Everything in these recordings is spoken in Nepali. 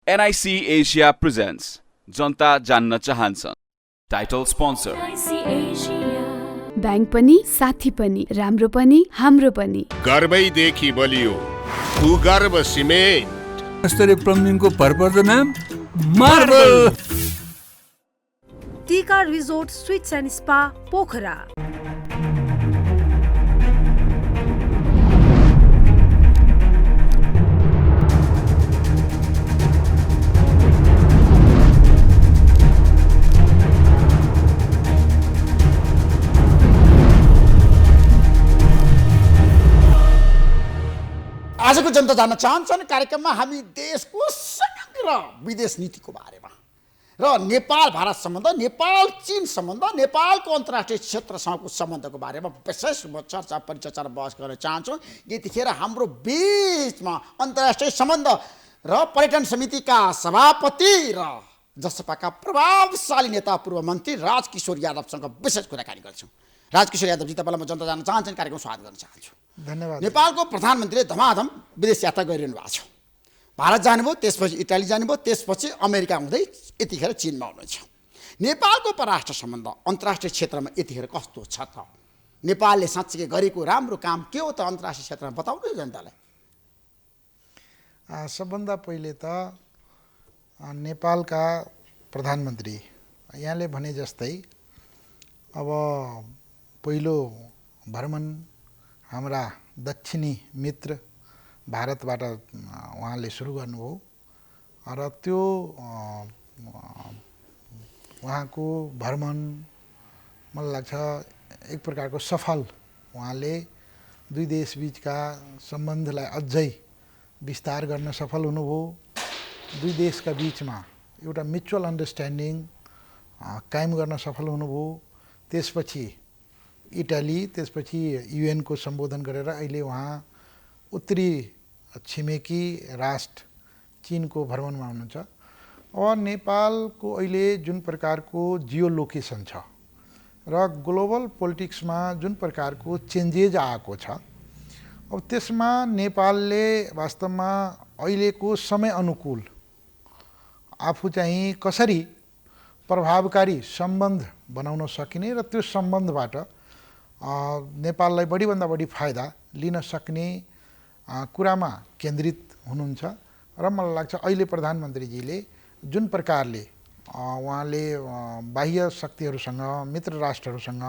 NIC Asia presents जनता जान्न चाहन्छ। टाइटल स्पोन्सर बैंक पनि साथी पनि राम्रो पनि हाम्रो पनि। गर्वैदेखि बलियो भूगर्भ सिमेन्ट स्तरीय प्लम्बिङको भरपर्दो नाम मार्बल। टीका resort sweets and spa Pokhara. आजको जनता जान्न चाहन्छन् कार्यक्रममा हामी देशको समग्र विदेश नीतिको बारेमा र नेपाल भारत सम्बन्ध, नेपाल चीन सम्बन्ध, नेपालको अन्तर्राष्ट्रिय क्षेत्रसँगको सम्बन्धको बारेमा विशेष चर्चा परिचर्चा र बहस गर्न चाहन्छौँ। यतिखेर हाम्रो बिचमा अन्तर्राष्ट्रिय सम्बन्ध र पर्यटन समितिका सभापति र जसपाका प्रभावशाली नेता पूर्व मन्त्री राजकिशोर यादवसँग विशेष कुराकानी गर्छौँ। राजकिशोर यादवजी, तपाईँलाई म जनता जान्न चाहन्छन् कार्यक्रम स्वागत गर्न चाहन्छु। धन्यवाद। नेपालको प्रधानमन्त्रीले धमाधम विदेश यात्रा गरिरहनु भएको छ। भारत जानुभयो, त्यसपछि इटाली जानुभयो, त्यसपछि अमेरिका हुँदै यतिखेर चीनमा हुनुहुन्छ। नेपालको परराष्ट्र सम्बन्ध अन्तर्राष्ट्रिय क्षेत्रमा यतिखेर कस्तो छ त? नेपालले साँच्चै गरेको राम्रो काम के हो त अन्तर्राष्ट्रिय क्षेत्रमा बताउनु जनतालाई। सबभन्दा पहिले त नेपालका प्रधानमन्त्री यहाँले भने जस्तै अब पहिलो भ्रमण हाम्रा दक्षिणी मित्र भारतबाट उहाँले सुरु गर्नुभयो र त्यो उहाँको भ्रमण मलाई लाग्छ एक प्रकारको सफल, उहाँले दुई देशबीचका सम्बन्धलाई अझै विस्तार गर्न सफल हुनुभयो। दुई देशका बिचमा एउटा म्युचुअल अन्डरस्ट्यान्डिङ कायम गर्न सफल हुनुभयो। त्यसपछि इटाली, त्यसपछि युएनको सम्बोधन गरेर अहिले उहाँ उत्तरी छिमेकी राष्ट्र चीनको भ्रमणमा हुनुहुन्छ। अब नेपालको अहिले जुन प्रकारको जियो लोकेसन छ र ग्लोबल पोलिटिक्समा जुन प्रकारको चेन्जेज आएको छ, अब त्यसमा नेपालले वास्तवमा अहिलेको समय अनुकूल आफू चाहिँ कसरी प्रभावकारी सम्बन्ध बनाउन सकिने र त्यो सम्बन्धबाट नेपाललाई बढीभन्दा बढी फाइदा लिन सक्ने कुरामा केन्द्रित हुनुहुन्छ। र मलाई लाग्छ अहिले प्रधानमन्त्रीजीले जुन प्रकारले उहाँले बाह्य शक्तिहरूसँग, मित्र राष्ट्रहरूसँग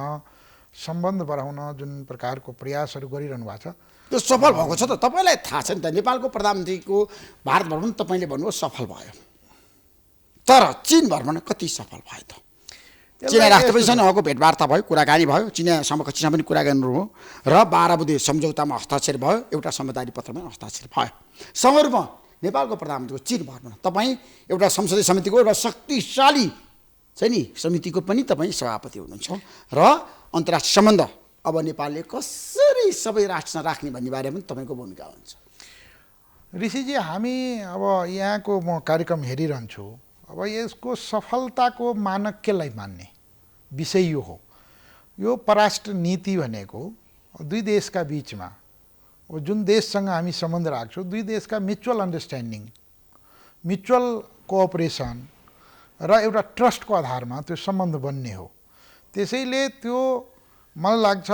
सम्बन्ध बढाउन जुन प्रकारको प्रयासहरू गरिरहनु भएको छ त्यो सफल भएको छ त। तपाईँलाई थाहा छ नि त, नेपालको प्रधानमन्त्रीको भारत भ्रमण तपाईँले भन्नुभयो सफल भयो, तर चीन भ्रमण कति सफल भयो त? चिनिया राष्ट्रपतिसँग उहाँको भेटवार्ता भयो, कुराकानी भयो, चिनिया समकक्षसँग पनि कुरा गर्नुभयो र 12 बुँदे सम्झौतामा हस्ताक्षर भयो, एउटा समझदारी पत्रमा हस्ताक्षर भयो। समरूपमा नेपालको प्रधानमन्त्रीको चीन भ्रमण, तपाईँ एउटा संसदीय समितिको एउटा शक्तिशाली छ नि समितिको पनि तपाईँ सभापति हुनुहुन्छ र अन्तर्राष्ट्रिय सम्बन्ध अब नेपालले कसरी सबै राष्ट्रसँग राख्ने भन्ने बारेमा पनि तपाईँको भूमिका हुन्छ। ऋषिजी, हामी अब यहाँको म कार्यक्रम हेरिरहन्छु। अब यसको सफलताको मानक केलाई मान्ने विषय यो हो। यो परराष्ट्र नीति भनेको दुई देशका बिचमा अब जुन देशसँग हामी सम्बन्ध राख्छौँ, दुई देशका म्युचुअल अन्डरस्ट्यान्डिङ, म्युचुअल कोअपरेसन र एउटा ट्रस्टको आधारमा त्यो सम्बन्ध बन्ने हो। त्यसैले त्यो मलाई लाग्छ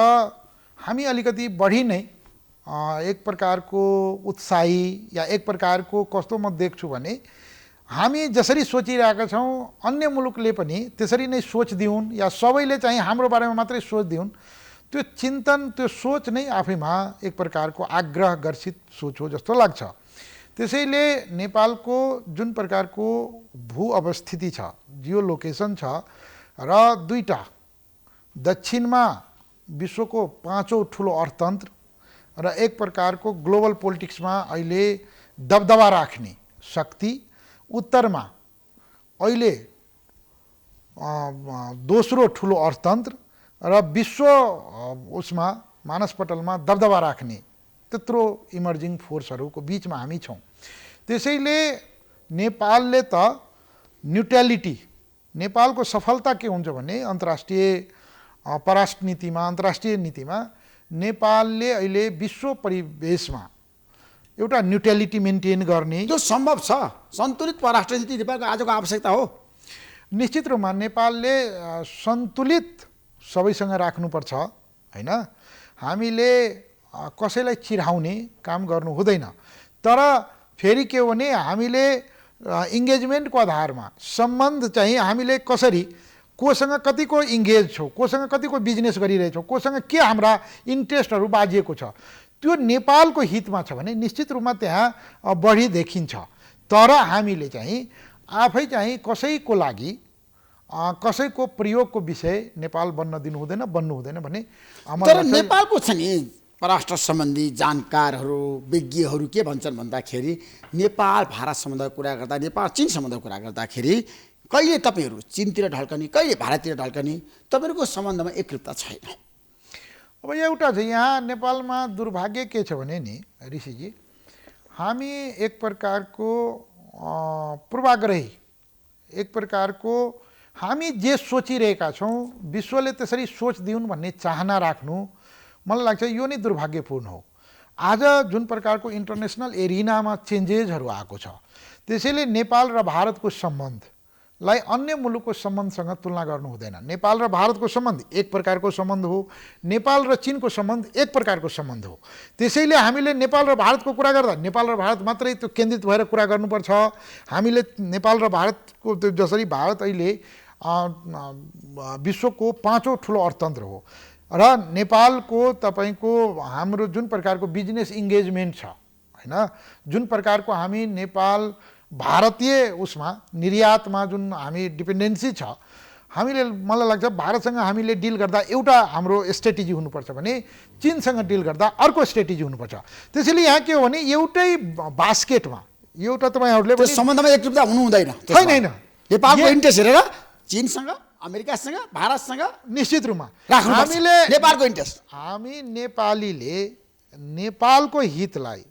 हामी अलिकति बढी नै एक प्रकारको उत्साही या एक प्रकारको कस्तो म देख्छु भने हामी जसरी सोचिरहेका छौँ अन्य मुलुकले पनि त्यसरी नै सोच दिउन् या सबैले चाहिँ हाम्रो बारेमा मात्रै सोच दिउन्, त्यो चिन्तन, त्यो सोच नै आफैमा एक प्रकारको आग्रह गर्सित सोच हो जस्तो लाग्छ। त्यसैले नेपालको जुन प्रकारको भू अवस्थिति छ, जियो लोकेसन छ र दुईटा दक्षिणमा विश्वको 5औं ठुलो अर्थतन्त्र र एक प्रकारको ग्लोबल पोलिटिक्समा अहिले दबदबा राख्ने शक्ति, उत्तरमा अहिले दोस्रो ठुलो अर्थतन्त्र र विश्व उसमा मानसपटलमा दबदबा राख्ने त्यत्रो इमर्जिङ फोर्सहरूको बिचमा हामी छौँ। त्यसैले नेपालले त न्युट्रलिटी, नेपालको सफलता के हुन्छ भने अन्तर्राष्ट्रिय परराष्ट्र नीतिमा, अन्तर्राष्ट्रिय नीतिमा नेपालले अहिले विश्व परिवेशमा एउटा न्युट्रलिटी मेन्टेन गर्ने त्यो सम्भव छ। सन्तुलित परराष्ट्र नीति नेपालको आजको आवश्यकता हो। निश्चित रूपमा नेपालले सन्तुलित सबैसँग राख्नुपर्छ होइन। हामीले कसैलाई चिराउने काम गर्नु हुँदैन। तर फेरि के हो भने हामीले इङ्गेजमेन्टको आधारमा सम्बन्ध चाहिँ हामीले कसरी कोसँग कतिको इङ्गेज छौँ, कोसँग कतिको बिजनेस गरिरहेछौँ, कोसँग के हाम्रा इन्ट्रेस्टहरू बाजिएको छ, त्यो नेपालको हितमा छ भने निश्चित रूपमा त्यहाँ बढी देखिन्छ। तर हामीले चाहिँ आफै चाहिँ कसैको लागि कसैको प्रयोगको विषय नेपाल बन्न दिनु हुँदैन, बन्नु हुँदैन भने तर नेपालको छ नि परराष्ट्र सम्बन्धी जानकारहरू विज्ञहरू के भन्छन् भन्दाखेरि नेपाल भारत सम्बन्धको कुरा गर्दा, नेपाल चीन सम्बन्धको कुरा गर्दाखेरि कहिले तपाईँहरू चीनतिर ढल्कने, कहिले भारततिर ढल्कने, तपाईँहरूको सम्बन्धमा एकरूपता छैन। अब एउटा चाहिँ यहाँ नेपालमा दुर्भाग्य के छ भने नि ऋषिजी, हामी एक प्रकारको पूर्वाग्रही, एक प्रकारको हामी जे सोचिरहेका छौँ विश्वले त्यसरी सोच दिउन् भन्ने चाहना राख्नु मलाई लाग्छ यो नै दुर्भाग्यपूर्ण हो। आज जुन प्रकारको इन्टरनेसनल एरिनामा चेन्जेसहरू आएको छ त्यसैले नेपाल र भारतको सम्बन्धलाई अन्य मुलुकको सम्बन्धसँग तुलना गर्नु हुँदैन। नेपाल र भारतको सम्बन्ध एक प्रकारको सम्बन्ध हो, नेपाल र चीनको सम्बन्ध एक प्रकारको सम्बन्ध हो। त्यसैले हामीले नेपाल र भारतको कुरा गर्दा नेपाल र भारत मात्रै त्यो केन्द्रित भएर कुरा गर्नुपर्छ। हामीले नेपाल र भारतको जसरी भारत अहिले विश्वको 5औं ठुलो अर्थतन्त्र हो र नेपालको तपाईको हाम्रो जुन प्रकारको बिजनेस इङ्गेजमेन्ट छ हैन, जुन प्रकारको हामी नेपाल भारतीय उसमा निर्यातमा जुन हामी डिपेन्डेन्सी छ, हामीले मलाई लाग्छ भारतसँग हामीले डिल गर्दा एउटा हाम्रो स्ट्रेटेजी हुनुपर्छ भने चीनसँग डिल गर्दा अर्को स्ट्रेटेजी हुनुपर्छ। त्यसैले यहाँ के हो भने एउटै बास्केटमा एउटा तपाईँहरूले त्यो सम्बन्धमा एकरूपता हुनु हुँदैन। छैन हैन, नेपालको इन्ट्रेस्ट हेरेर चीनसँग, अमेरिकासँग, भारतसँग निश्चित रूपमा हामीले नेपालको इन्ट्रेस्ट, हामी नेपालीले नेपालको हितलाई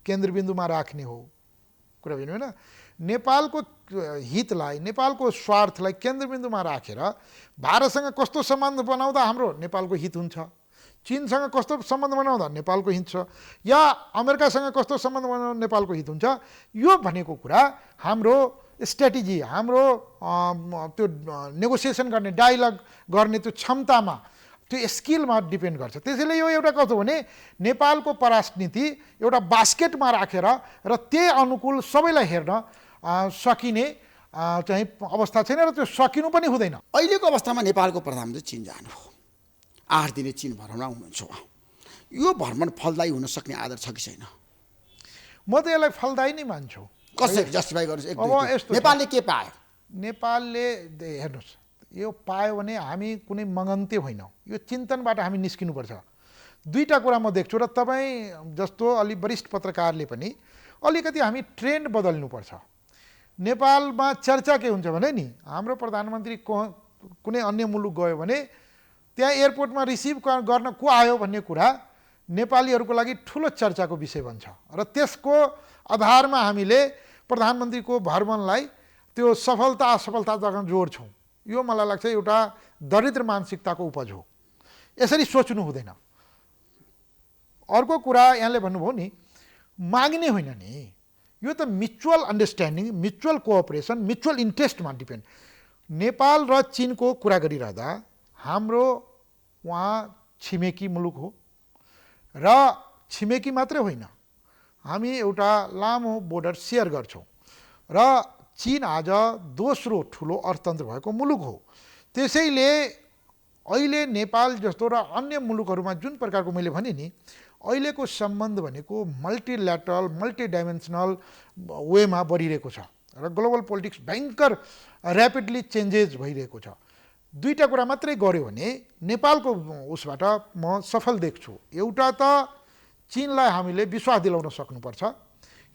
केन्द्रबिन्दुमा राख्ने हो कुरा भन्नु हैन। नेपालको हितलाई, नेपालको स्वार्थलाई केन्द्रबिन्दुमा राखेर भारतसँग कस्तो सम्बन्ध बनाउँदा हाम्रो नेपालको हित हुन्छ, चीनसँग कस्तो सम्बन्ध बनाउँदा नेपालको हित छ, या अमेरिकासँग कस्तो सम्बन्ध बनाउँदा नेपालको हित हुन्छ, यो भनेको कुरा हाम्रो स्ट्रेटेजी, हाम्रो त्यो नेगोसिएसन गर्ने, डायलग गर्ने त्यो क्षमतामा, त्यो स्किलमा डिपेन्ड गर्छ। त्यसैले यो एउटा कस्तो भने नेपालको परराष्ट्र नीति एउटा बास्केटमा राखेर र त्यही अनुकूल सबैलाई हेर्न सकिने चाहिँ अवस्था छैन र त्यो सकिनु पनि हुँदैन। अहिलेको अवस्थामा नेपालको प्रधानमन्त्री चीन जानु हो, 8 दिने चीन भ्रमणमा हुनुहुन्छ उहाँ। यो भ्रमण फलदायी हुन सक्ने आधार छ कि छैन? म त यसलाई फलदायी नै मान्छु। कसरी जस्टिफाई गर्नुहोस्? अब यस्तो नेपालले के पायो? नेपालले हेर्नुहोस्, यो पायो भने हामी कुनै मगन्ते होइनौँ, यो चिन्तनबाट हामी निस्किनुपर्छ। दुईटा कुरा म देख्छु र तपाईँ जस्तो अलि वरिष्ठ पत्रकारले पनि अलिकति हामी ट्रेन्ड बदल्नुपर्छ। नेपालमा चर्चा के हुन्छ भने नि हाम्रो प्रधानमन्त्री कुनै अन्य मुलुक गयो भने त्यहाँ एयरपोर्टमा रिसिभ गर्न को आयो भन्ने कुरा नेपालीहरूको लागि ठुलो चर्चाको विषय बन्छ र त्यसको आधारमा हामीले प्रधानमन्त्रीको भ्रमणलाई त्यो सफलता असफलतासँग जोड्छौँ। यो मलाई लाग्छ एउटा दरिद्र मानसिकताको उपज हो, यसरी सोच्नु हुँदैन। अर्को कुरा यहाँले भन्नुभयो नि माग्ने होइन नि, यो त mutual understanding, mutual cooperation, mutual इन्ट्रेस्टमा डिपेन्ड। नेपाल र चीनको कुरा गरिरहँदा हाम्रो वहाँ छिमेकी मुलुक हो र छिमेकी मात्रै होइन, हामी एउटा लामो बोर्डर सेयर गर्छौँ र चीन आज दोस्रो ठुलो अर्थतन्त्र भएको मुलुक हो। त्यसैले अहिले नेपाल जस्तो र अन्य मुलुकहरूमा जुन प्रकारको मैले भने नि अहिलेको सम्बन्ध भनेको मल्टिल्याटरल, मल्टिडाइमेन्सनल वेमा बढिरहेको छ र ग्लोबल पोलिटिक्स भयङ्कर ऱ्यापिडली चेन्जेस भइरहेको छ। दुईटा कुरा मात्रै गऱ्यो भने नेपालको उसबाट म सफल देख्छु। एउटा त चीनलाई हामीले विश्वास दिलाउन सक्नुपर्छ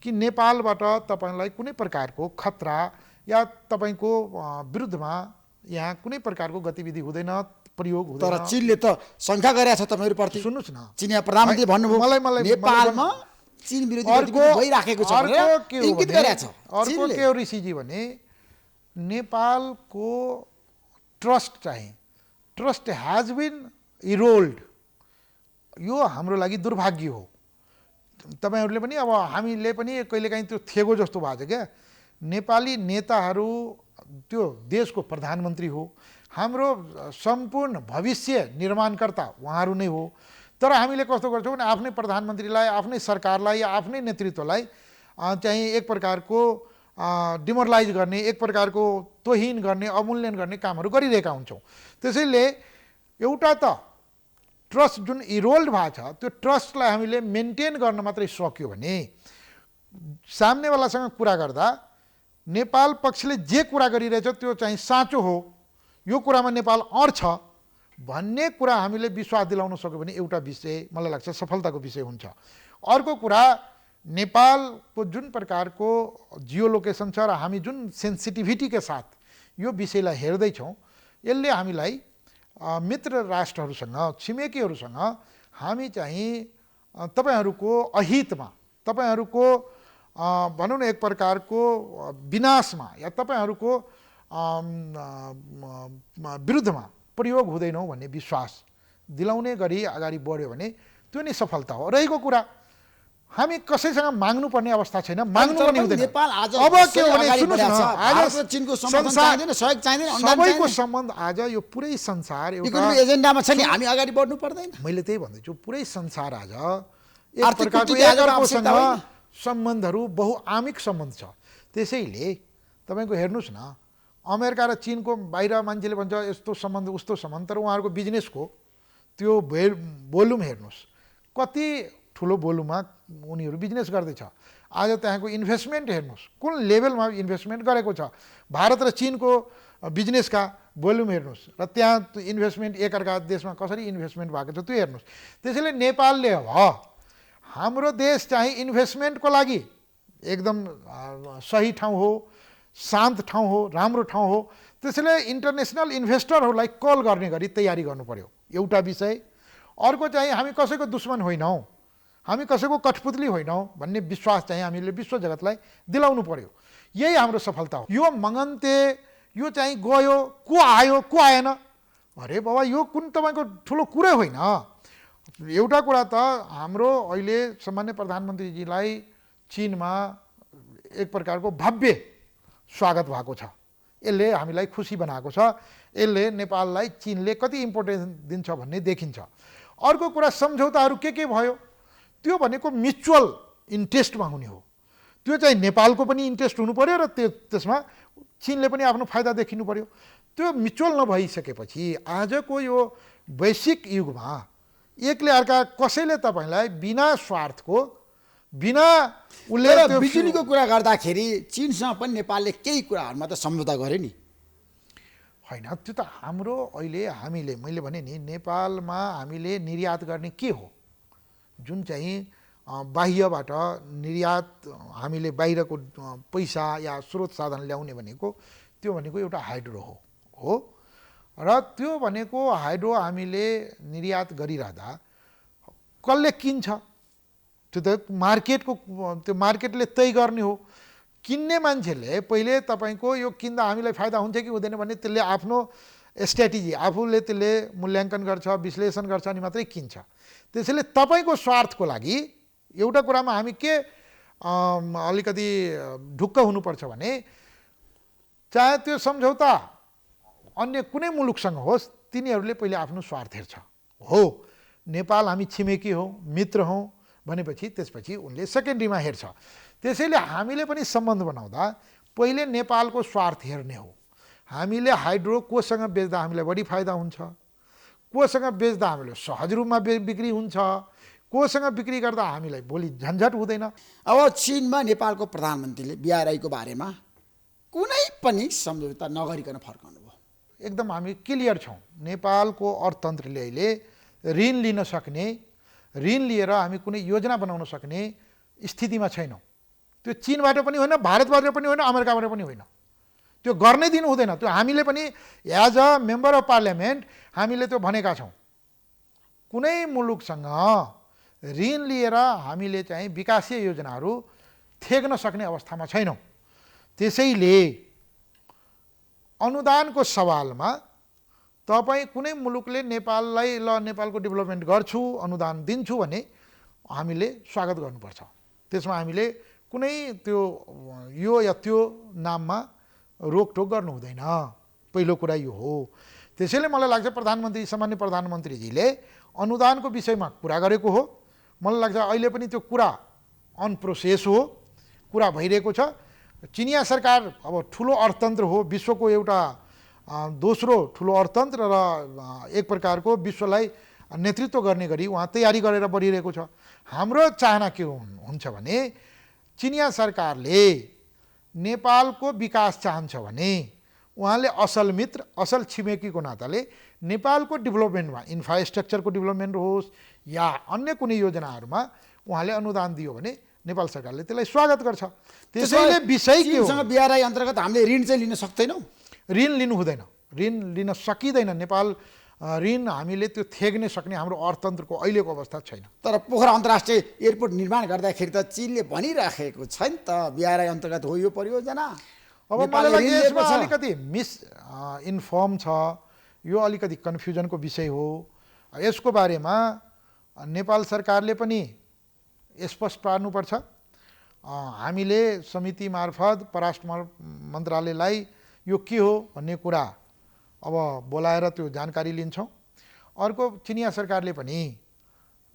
कि नेपालबाट तपाईलाई कुनै प्रकारको खतरा या तपाईको विरुद्धमा यहाँ कुनै प्रकारको गतिविधि हुँदैन, प्रयोग हुँदैन। तर चीनले त शङ्का गरेछ तपाईहरुप्रति। सुन्नुस् न, चीनिया प्रधानमन्त्री भन्नुभयो नेपालमा चीन विरोधी गतिविधि भइराखेको छ भनेर इङ्गित गरेछ। अर्को के हो ऋषिजी भने नेपालको ट्रस्ट चाहिँ, ट्रस्ट हैज बीन इरोल्ड। यो हाम्रो लागि दुर्भाग्य हो। तपाईहरुले पनि अब हामीले पनि कहिलेकाहीँ त्यो थेगो जस्तो भएको छ क्या नेपाली नेताहरू त्यो देशको प्रधानमन्त्री हो हाम्रो सम्पूर्ण भविष्य निर्माणकर्ता उहाँहरू नै हो तर हामीले कस्तो गर्छौँ भने आफ्नै प्रधानमन्त्रीलाई आफ्नै सरकारलाई या आफ्नै नेतृत्वलाई चाहिँ एक प्रकारको डिमोरलाइज गर्ने एक प्रकारको तोहिन गर्ने अवमूल्यन गर्ने कामहरू गरिरहेका हुन्छौँ त्यसैले एउटा त ट्रस्ट जुन इरोल्ड भएको छ त्यो ट्रस्टलाई हामीले मेन्टेन गर्न मात्रै सक्यो भने सामनेवालासँग कुरा गर्दा नेपाल पक्षले जे कुरा गरिरहेछ त्यो चाहिँ साँचो हो यो कुरामा नेपाल अड्छ भन्ने कुरा हामीले विश्वास दिलाउन सक्यो भने एउटा विषय मलाई लाग्छ सफलताको विषय हुन्छ अर्को कुरा नेपालको जुन प्रकारको जियो लोकेसन छ र हामी जुन सेन्सिटिभिटीका साथ यो विषयलाई हेर्दैछौँ यसले हामीलाई मित्र राष्ट्रहरूसँग छिमेकीहरूसँग हामी चाहिँ तपाईहरूको अहितमा तपाईहरूको भनौँ न एक प्रकारको विनाशमा या तपाईहरूको विरुद्धमा प्रयोग हुँदैनौँ भन्ने विश्वास दिलाउने गरी अगाडि बढ्यो भने त्यो नै सफलता हो रहेको कुरा हामी कसैसँग माग्नु पर्ने अवस्था छैन माग्नु पनि हुँदैन नेपाल आज अब के हो भने सुन्नुस् न आज चीनको समर्थन चाहिँदैन सहयोग चाहिँदैन अनुदान सबैको चाहिँदैन सम्बन्ध आज यो पुरै संसार एउटा इकोनोमिक एजेन्डामा छ नि हामी अगाडि बढ्नु पर्दैन मैले त्यही भन्दैछु पुरै संसार आज एक आर्थिक प्रकारको कूटनीति आज एकअर्कोसँग आवश्यकता होइन। सम्बन्धहरू बहुआमिक सम्बन्ध छ त्यसैले तपाईँको हेर्नुहोस् न अमेरिका र चीनको बाहिर मान्छेले भन्छ यस्तो सम्बन्ध उस्तो सम्बन्ध तर उहाँहरूको बिजनेसको त्यो भोल्युम हेर्नुहोस् कति ठुलो भोल्युममा उनीहरू बिजनेस गर्दैछ आज त्यहाँको इन्भेस्टमेन्ट हेर्नुहोस् कुन लेभलमा इन्भेस्टमेन्ट गरेको छ भारत र चीनको बिजनेसका भोल्युम हेर्नुहोस् र त्यहाँ इन्भेस्टमेन्ट एकअर्का देशमा कसरी इन्भेस्टमेन्ट भएको छ त्यो हेर्नुहोस् त्यसैले नेपालले हाम्रो देश चाहिँ इन्भेस्टमेन्टको लागि एकदम सही ठाउँ हो शान्त ठाउँ हो राम्रो ठाउँ हो त्यसैले इन्टरनेसनल इन्भेस्टरहरूलाई कल गर्ने गरी तयारी गर्नु पर्यो एउटा विषय अर्को चाहिँ हामी कसैको दुश्मन होइनौँ हामी कसैको कठपुतली होइनौँ भन्ने विश्वास चाहिँ हामीले विश्व जगतलाई दिलाउनु पर्यो यही हाम्रो सफलता हो यो मगन्ते यो चाहिँ गयो को आयो को आएन अरे बाबा यो कुन तपाईँको ठुलो कुरै होइन एउटा कुरा त हाम्रो अहिले सामान्य प्रधानमन्त्रीजीलाई चीनमा एक प्रकारको भव्य स्वागत भएको छ यसले हामीलाई खुसी बनाएको छ यसले नेपाललाई चीनले कति इम्पोर्टेन्स दिन्छ भन्ने देखिन्छ अर्को कुरा सम्झौताहरू के भयो त्यो भनेको म्युचुअल इन्ट्रेस्टमा हुने हो त्यो चाहिँ नेपालको पनि इन्ट्रेस्ट हुनु पर्यो र त्यसमा चीनले पनि आफ्नो फाइदा देखिनु पर्यो त्यो म्युचुअल नभइसकेपछि आजको यो वैश्विक युगमा एकले अर्का कसैले तपाईँलाई बिना स्वार्थको बिना उसले त्यो बिजुलीको कुरा गर्दाखेरि चीनसँग पनि नेपालले केही कुराहरूमा त सम्झौता गर्यो नि होइन त्यो त हाम्रो अहिले हामीले मैले भने नि नेपालमा हामीले निर्यात गर्ने के हो जुन चाहिँ बाह्यबाट निर्यात हामीले बाहिरको पैसा या स्रोत साधन ल्याउने भनेको त्यो भनेको एउटा हाइड्रो हो र त्यो भनेको हाइड्रो हामीले निर्यात गरिरहँदा कसले किन्छ त्यो त मार्केटको त्यो मार्केटले तय गर्ने हो किन्ने मान्छेले पहिले तपाईँको यो किन्दा हामीलाई फाइदा हुन्छ कि हुँदैन भन्ने त्यसले आफ्नो स्ट्र्याटेजी आफूले त्यसले मूल्याङ्कन गर्छ विश्लेषण गर्छ अनि मात्रै किन्छ त्यसैले तपाईँको स्वार्थको लागि एउटा कुरामा हामी के अलिकति ढुक्क हुनुपर्छ भने चाहे त्यो सम्झौता अन्य कुनै मुलुकसँग होस् तिनीहरूले पहिले आफ्नो स्वार्थ हेर्छ हो नेपाल हामी छिमेकी हौँ मित्र हौँ भनेपछि त्यसपछि उनले सेकेन्डरीमा हेर्छ त्यसैले हामीले पनि सम्बन्ध बनाउँदा पहिले नेपालको स्वार्थ हेर्ने हो हामीले हाइड्रो कोसँग बेच्दा हामीलाई बढी फाइदा हुन्छ कोसँग बेच्दा हामीलाई सहज रूपमा बिक्री हुन्छ कोसँग बिक्री गर्दा हामीलाई भोलि झन्झट हुँदैन अब चीनमा नेपालको प्रधानमन्त्रीले बिआरआईको बारेमा कुनै पनि सम्झौता नगरिकन फर्काउनु भयो एकदम हामी क्लियर छौँ नेपालको अर्थतन्त्रले अहिले ऋण लिन सक्ने ऋण लिएर हामी कुनै योजना बनाउन सक्ने स्थितिमा छैनौँ त्यो चीनबाट पनि होइन भारतबाट पनि होइन अमेरिकाबाट पनि होइन त्यो गर्नै दिनु हुँदैन त्यो हामीले पनि as a member of parliament हामीले त्यो भनेका छौँ कुनै मुलुकसँग ऋण लिएर हामीले चाहिँ विकासीय योजनाहरू थेग्न सक्ने अवस्थामा छैनौँ त्यसैले अनुदानको सवालमा तपाईँ कुनै मुलुकले नेपाललाई ल नेपालको डेभलपमेन्ट गर्छु अनुदान दिन्छु भने हामीले स्वागत गर्नुपर्छ। त्यसमा हामीले कुनै त्यो यो या त्यो नाममा रोकटोक गर्नु हुँदैन। पहिलो कुरा यो हो। त्यसैले मलाई लाग्छ सामान्य प्रधानमन्त्रीजीले अनुदानको विषयमा कुरा गरेको हो। मलाई लाग्छ अहिले पनि त्यो कुरा अन प्रोसेस हो, कुरा भइरहेको छ। चिनिया सरकार अब ठुलो अर्थतन्त्र हो, विश्वको एउटा दोस्रो ठुलो अर्थतन्त्र र एक प्रकारको विश्वलाई नेतृत्व गर्ने गरी उहाँ तयारी गरेर बढिरहेको छ। हाम्रो चाहना के हुन्छ भने चिनिया सरकारले नेपालको विकास चाहन्छ भने उहाँले असल मित्र, असल छिमेकीको नाताले नेपालको डेभलपमेन्टमा, इन्फ्रास्ट्रक्चरको डेभलपमेन्ट होस् या अन्य कुनै योजनाहरूमा उहाँले अनुदान दियो भने नेपाल सरकारले त्यसलाई स्वागत गर्छ। त्यसैले विषय के हो? चीनसँग BRI अन्तर्गत हामीले ऋण चाहिँ लिन सक्दैनौँ? ऋण लिनु हुँदैन, ऋण लिन सकिँदैन। नेपाल ऋण हामीले त्यो थेग्न सक्ने हाम्रो अर्थतन्त्रको अहिलेको अवस्था छैन। तर पोखरा अन्तर्राष्ट्रिय एयरपोर्ट निर्माण गर्दाखेरि त चीनले भनिराखेको छ नि त BRI अन्तर्गत हो यो परियोजना। अब मलाई लाग्छ यसमा अलिकति इन्फर्म छ, यो अलिकति कन्फ्युजनको विषय हो। यसको बारेमा नेपाल सरकारले पनि स्पष्ट पार्नुपर्छ। हामीले समिति मार्फत परराष्ट्र मन्त्रालयलाई यो के हो भन्ने कुरा अब बोलाएर त्यो जानकारी लिन्छौँ। अर्को चिनिया सरकारले पनि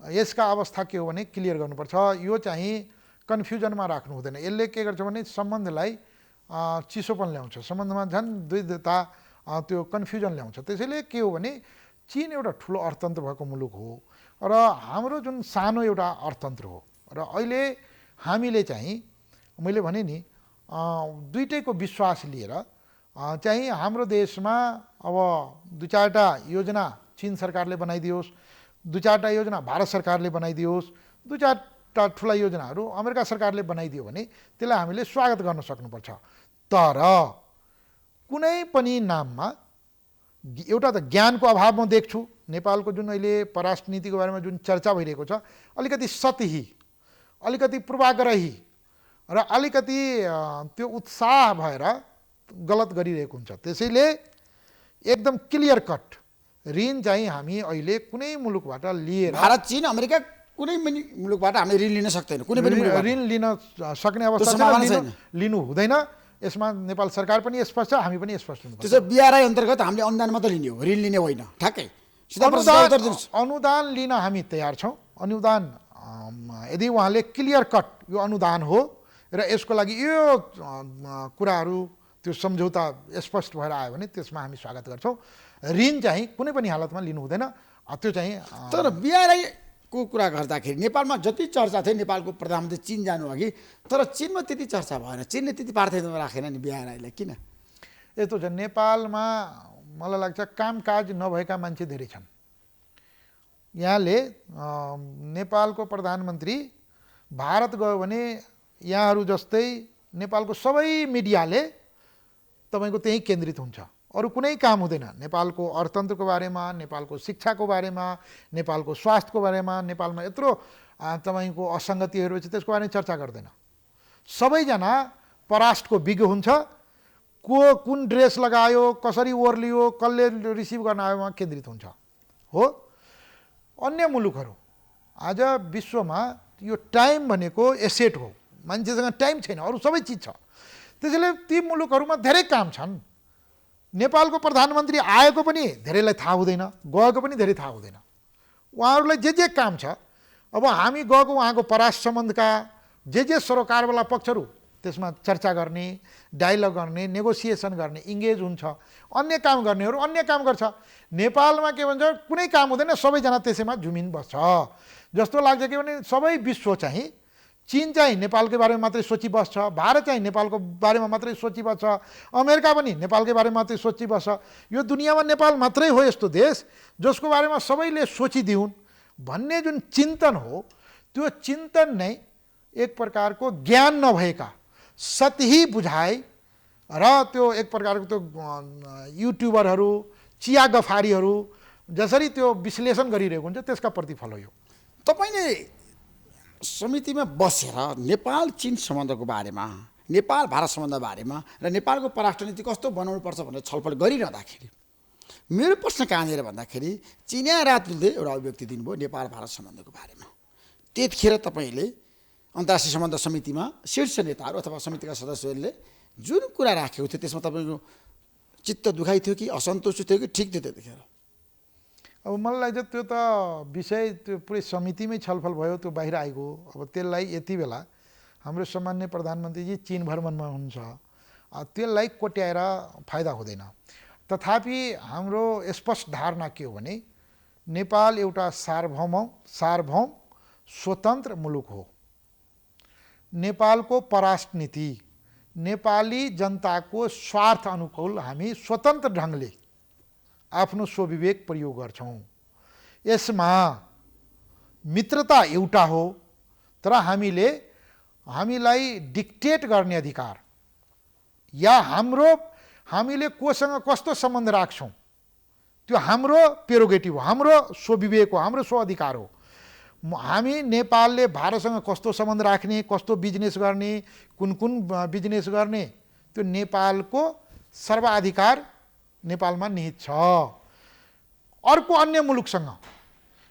यसका अवस्था के हो भने क्लियर गर्नुपर्छ। यो चाहिँ कन्फ्युजनमा राख्नु हुँदैन। यसले के गर्छ भने सम्बन्धलाई चिसोपन ल्याउँछ, सम्बन्धमा झन् द्वैधता, त्यो कन्फ्युजन ल्याउँछ। त्यसैले के हो भने चीन एउटा ठुलो अर्थतन्त्र भएको मुलुक हो र हाम्रो जुन सानो एउटा अर्थतन्त्र हो र अहिले हामीले चाहिँ मैले भने नि दुईटैको विश्वास लिएर चाहिँ हाम्रो देशमा अब 2-4टा योजना चीन सरकारले बनाइदियोस्, 2-4टा योजना भारत सरकारले बनाइदियोस्, 2-4टा ठुला योजनाहरू अमेरिका सरकारले बनाइदियो भने त्यसलाई हामीले स्वागत गर्न सक्नुपर्छ। तर कुनै पनि नाममा एउटा त ज्ञानको अभाव म देख्छु। नेपालको जुन अहिले परराष्ट्र नीतिको बारेमा जुन चर्चा भइरहेको छ अलिकति सतही, अलिकति पूर्वाग्रही र अलिकति त्यो उत्साह भएर गलत गरिरहेको हुन्छ। त्यसैले एकदम क्लियर कट ऋण चाहिँ हामी अहिले कुनै मुलुकबाट लिएर, भारत, चीन, अमेरिका कुनै पनि मुलुकबाट हामीले ऋण लिन सक्दैनौँ। कुनै पनि ऋण लिन सक्ने अवस्था छैन, लिनु हुँदैन। यसमा नेपाल सरकार पनि स्पष्ट छ, हामी पनि स्पष्ट हुनुपर्छ। त्यसो BRI अन्तर्गत हामीले अनुदान मात्रै लिने हो, ऋण लिने होइन। ठ्याक्कै अनुदान लिन हामी तयार छौँ। अनुदान यदि उहाँले क्लियर कट यो अनुदान हो र यसको लागि यो कुराहरू त्यो सम्झौता स्पष्ट भएर आयो भने त्यसमा हामी स्वागत गर्छौँ। ऋण चाहिँ कुनै पनि हालतमा लिनु हुँदैन। त्यो चाहिँ तर BRI को कुरा गर्दाखेरि नेपालमा जति चर्चा थियो नेपालको प्रधानमन्त्री चीन जानु अघि, तर चीनमा त्यति चर्चा भएन। चीनले त्यति प्राथमिकतामा राखेन नि BRI-लाई। किन? यस्तो छ, नेपालमा मलाई लाग्छ कामकाज नभएका मान्छे धेरै छन्। यहाँले नेपालको प्रधानमन्त्री भारत गयो भने यहाँहरू जस्तै नेपालको सबै मिडियाले तपाईँको त्यहीँ केन्द्रित हुन्छ, अरू कुनै काम हुँदैन। नेपालको अर्थतन्त्रको बारेमा, नेपालको शिक्षाको बारेमा, नेपालको स्वास्थ्यको बारेमा, नेपालमा यत्रो तपाईँको असङ्गतिहरू छ त्यसको बारेमा चर्चा गर्दैन। सबैजना परराष्ट्रको विज्ञ हुन्छ। को कुन ड्रेस लगायो, कसरी ओर्लियो, कसले रिसिभ गर्न आयोमा केन्द्रित हुन्छ हो। अन्य मुलुकहरू आज विश्वमा यो टाइम भनेको एसेट हो। मान्छेसँग टाइम छैन, अरू सबै चिज छ। त्यसैले ती मुलुकहरूमा धेरै काम छन्। नेपालको प्रधानमन्त्री आएको पनि धेरैलाई थाहा हुँदैन, गएको पनि धेरै थाहा हुँदैन। उहाँहरूलाई जे काम छ, अब हामी गएको उहाँको परराष्ट्र सम्बन्धका जे सरोकारवाला पक्षहरू त्यसमा चर्चा गर्ने, डायलग गर्ने, नेगोसिएसन गर्ने, इङ्गेज हुन्छ। अन्य काम गर्नेहरू अन्य काम गर्छ। नेपालमा के भन्छ, कुनै काम हुँदैन, सबैजना त्यसैमा झुमिन बस्छ। जस्तो लाग्छ कि भने सबै विश्व चाहिँ चीन चाहिँ नेपालकै बारेमा मात्रै सोचिबस्छ, भारत चाहिँ नेपालको बारेमा मात्रै सोचिबस्छ, अमेरिका पनि नेपालकै बारेमा मात्रै सोचिबस्छ। यो दुनियाँमा नेपाल मात्रै हो यस्तो देश जसको बारेमा सबैले सोचिदिउन् भन्ने जुन चिन्तन हो, त्यो चिन्तन नै एक प्रकारको ज्ञान नभएका सतही बुझाइ र त्यो एक प्रकारको त्यो युट्युबरहरू, चिया गफारीहरू जसरी त्यो विश्लेषण गरिरहेको हुन्छ त्यसका प्रतिफल हो यो। तपाईँले समितिमा बसेर नेपाल चीन सम्बन्धको बारेमा, नेपाल भारत सम्बन्ध बारेमा र नेपालको परराष्ट्र नीति कस्तो बनाउनुपर्छ भनेर छलफल गरिरहँदाखेरि मेरो प्रश्न कहाँनिर भन्दाखेरि चिनिया राजदूतले एउटा अभिव्यक्ति दिनुभयो नेपाल भारत सम्बन्धको बारेमा। त्यतिखेर तपाईँले अन्तर्राष्ट्रिय सम्बन्ध समितिमा शीर्ष नेताहरू अथवा समितिका सदस्यहरूले जुन कुरा राखेको थियो त्यसमा तपाईँको चित्त दुखाइ थियो कि असन्तुष्ट थियो कि ठिक थियो त्यतिखेर? अब मलाई लाग्छ त्यो त विषय त्यो पुरै समितिमै छलफल भयो, त्यो बाहिर आइगयो। अब त्यसलाई यति बेला हाम्रो सामान्य प्रधानमन्त्रीजी चीन भ्रमणमा हुनुहुन्छ, त्यसलाई कोट्याएर फाइदा हुँदैन। तथापि हाम्रो स्पष्ट धारणा के हो भने नेपाल एउटा सार्वभौम स्वतन्त्र मुलुक हो। नेपालको परराष्ट्र नीति नेपाली जनताको स्वार्थ अनुकूल हामी स्वतन्त्र ढङ्गले आफ्नो स्वविवेक प्रयोग गर्छौँ। यसमा मित्रता एउटा हो, तर हामीलाई डिक्टेट गर्ने अधिकार या हामीले कोसँग कस्तो सम्बन्ध राख्छौँ त्यो हाम्रो प्रेरोगेटिभ हो, हाम्रो स्वविवेक हो, हाम्रो स्वाधिकार हो। हामी नेपालले भारतसँग कस्तो सम्बन्ध राख्ने, कस्तो बिजनेस गर्ने, कुन बिजनेस गर्ने, त्यो नेपालको सर्वाधिकार नेपालमा निहित छ। अर्को अन्य मुलुकसँग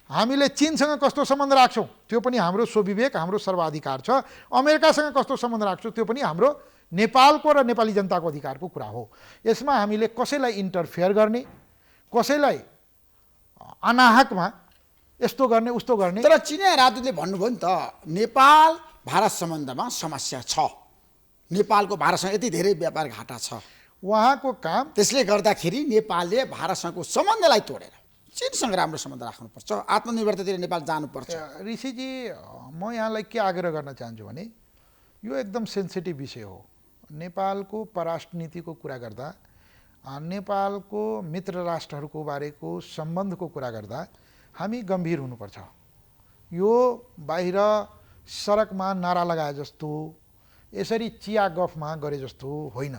हामीले चीनसँग कस्तो सम्बन्ध राख्छौँ त्यो पनि हाम्रो स्वविवेक, हाम्रो सर्वाधिकार छ। अमेरिकासँग कस्तो सम्बन्ध राख्छौँ त्यो पनि हाम्रो नेपालको र नेपाली जनताको अधिकारको कुरा हो। यसमा हामीले कसैलाई इन्टरफेयर गर्ने, कसैलाई अनाहकमा यस्तो गर्ने उस्तो गर्ने। तर चिनिया राजदूतले भन्नुभयो नि त नेपाल भारत सम्बन्धमा समस्या छ, नेपालको भारतसँग यति धेरै व्यापार घाटा छ। उहाँको काम त्यसले गर्दाखेरि नेपालले भारतसँगको सम्बन्धलाई तोडेर चीनसँग राम्रो सम्बन्ध राख्नुपर्छ, आत्मनिर्भरतातिर नेपाल जानुपर्छ। ऋषिजी, म यहाँलाई के आग्रह गर्न चाहन्छु भने यो एकदम सेन्सिटिभ विषय हो। नेपालको परराष्ट्र नीतिको कुरा गर्दा, नेपालको मित्र राष्ट्रहरूको बारेको सम्बन्धको कुरा गर्दा हामी गम्भीर हुनुपर्छ। यो बाहिर सडकमा नारा लगाए जस्तो, यसरी चिया गफमा गरे जस्तो होइन।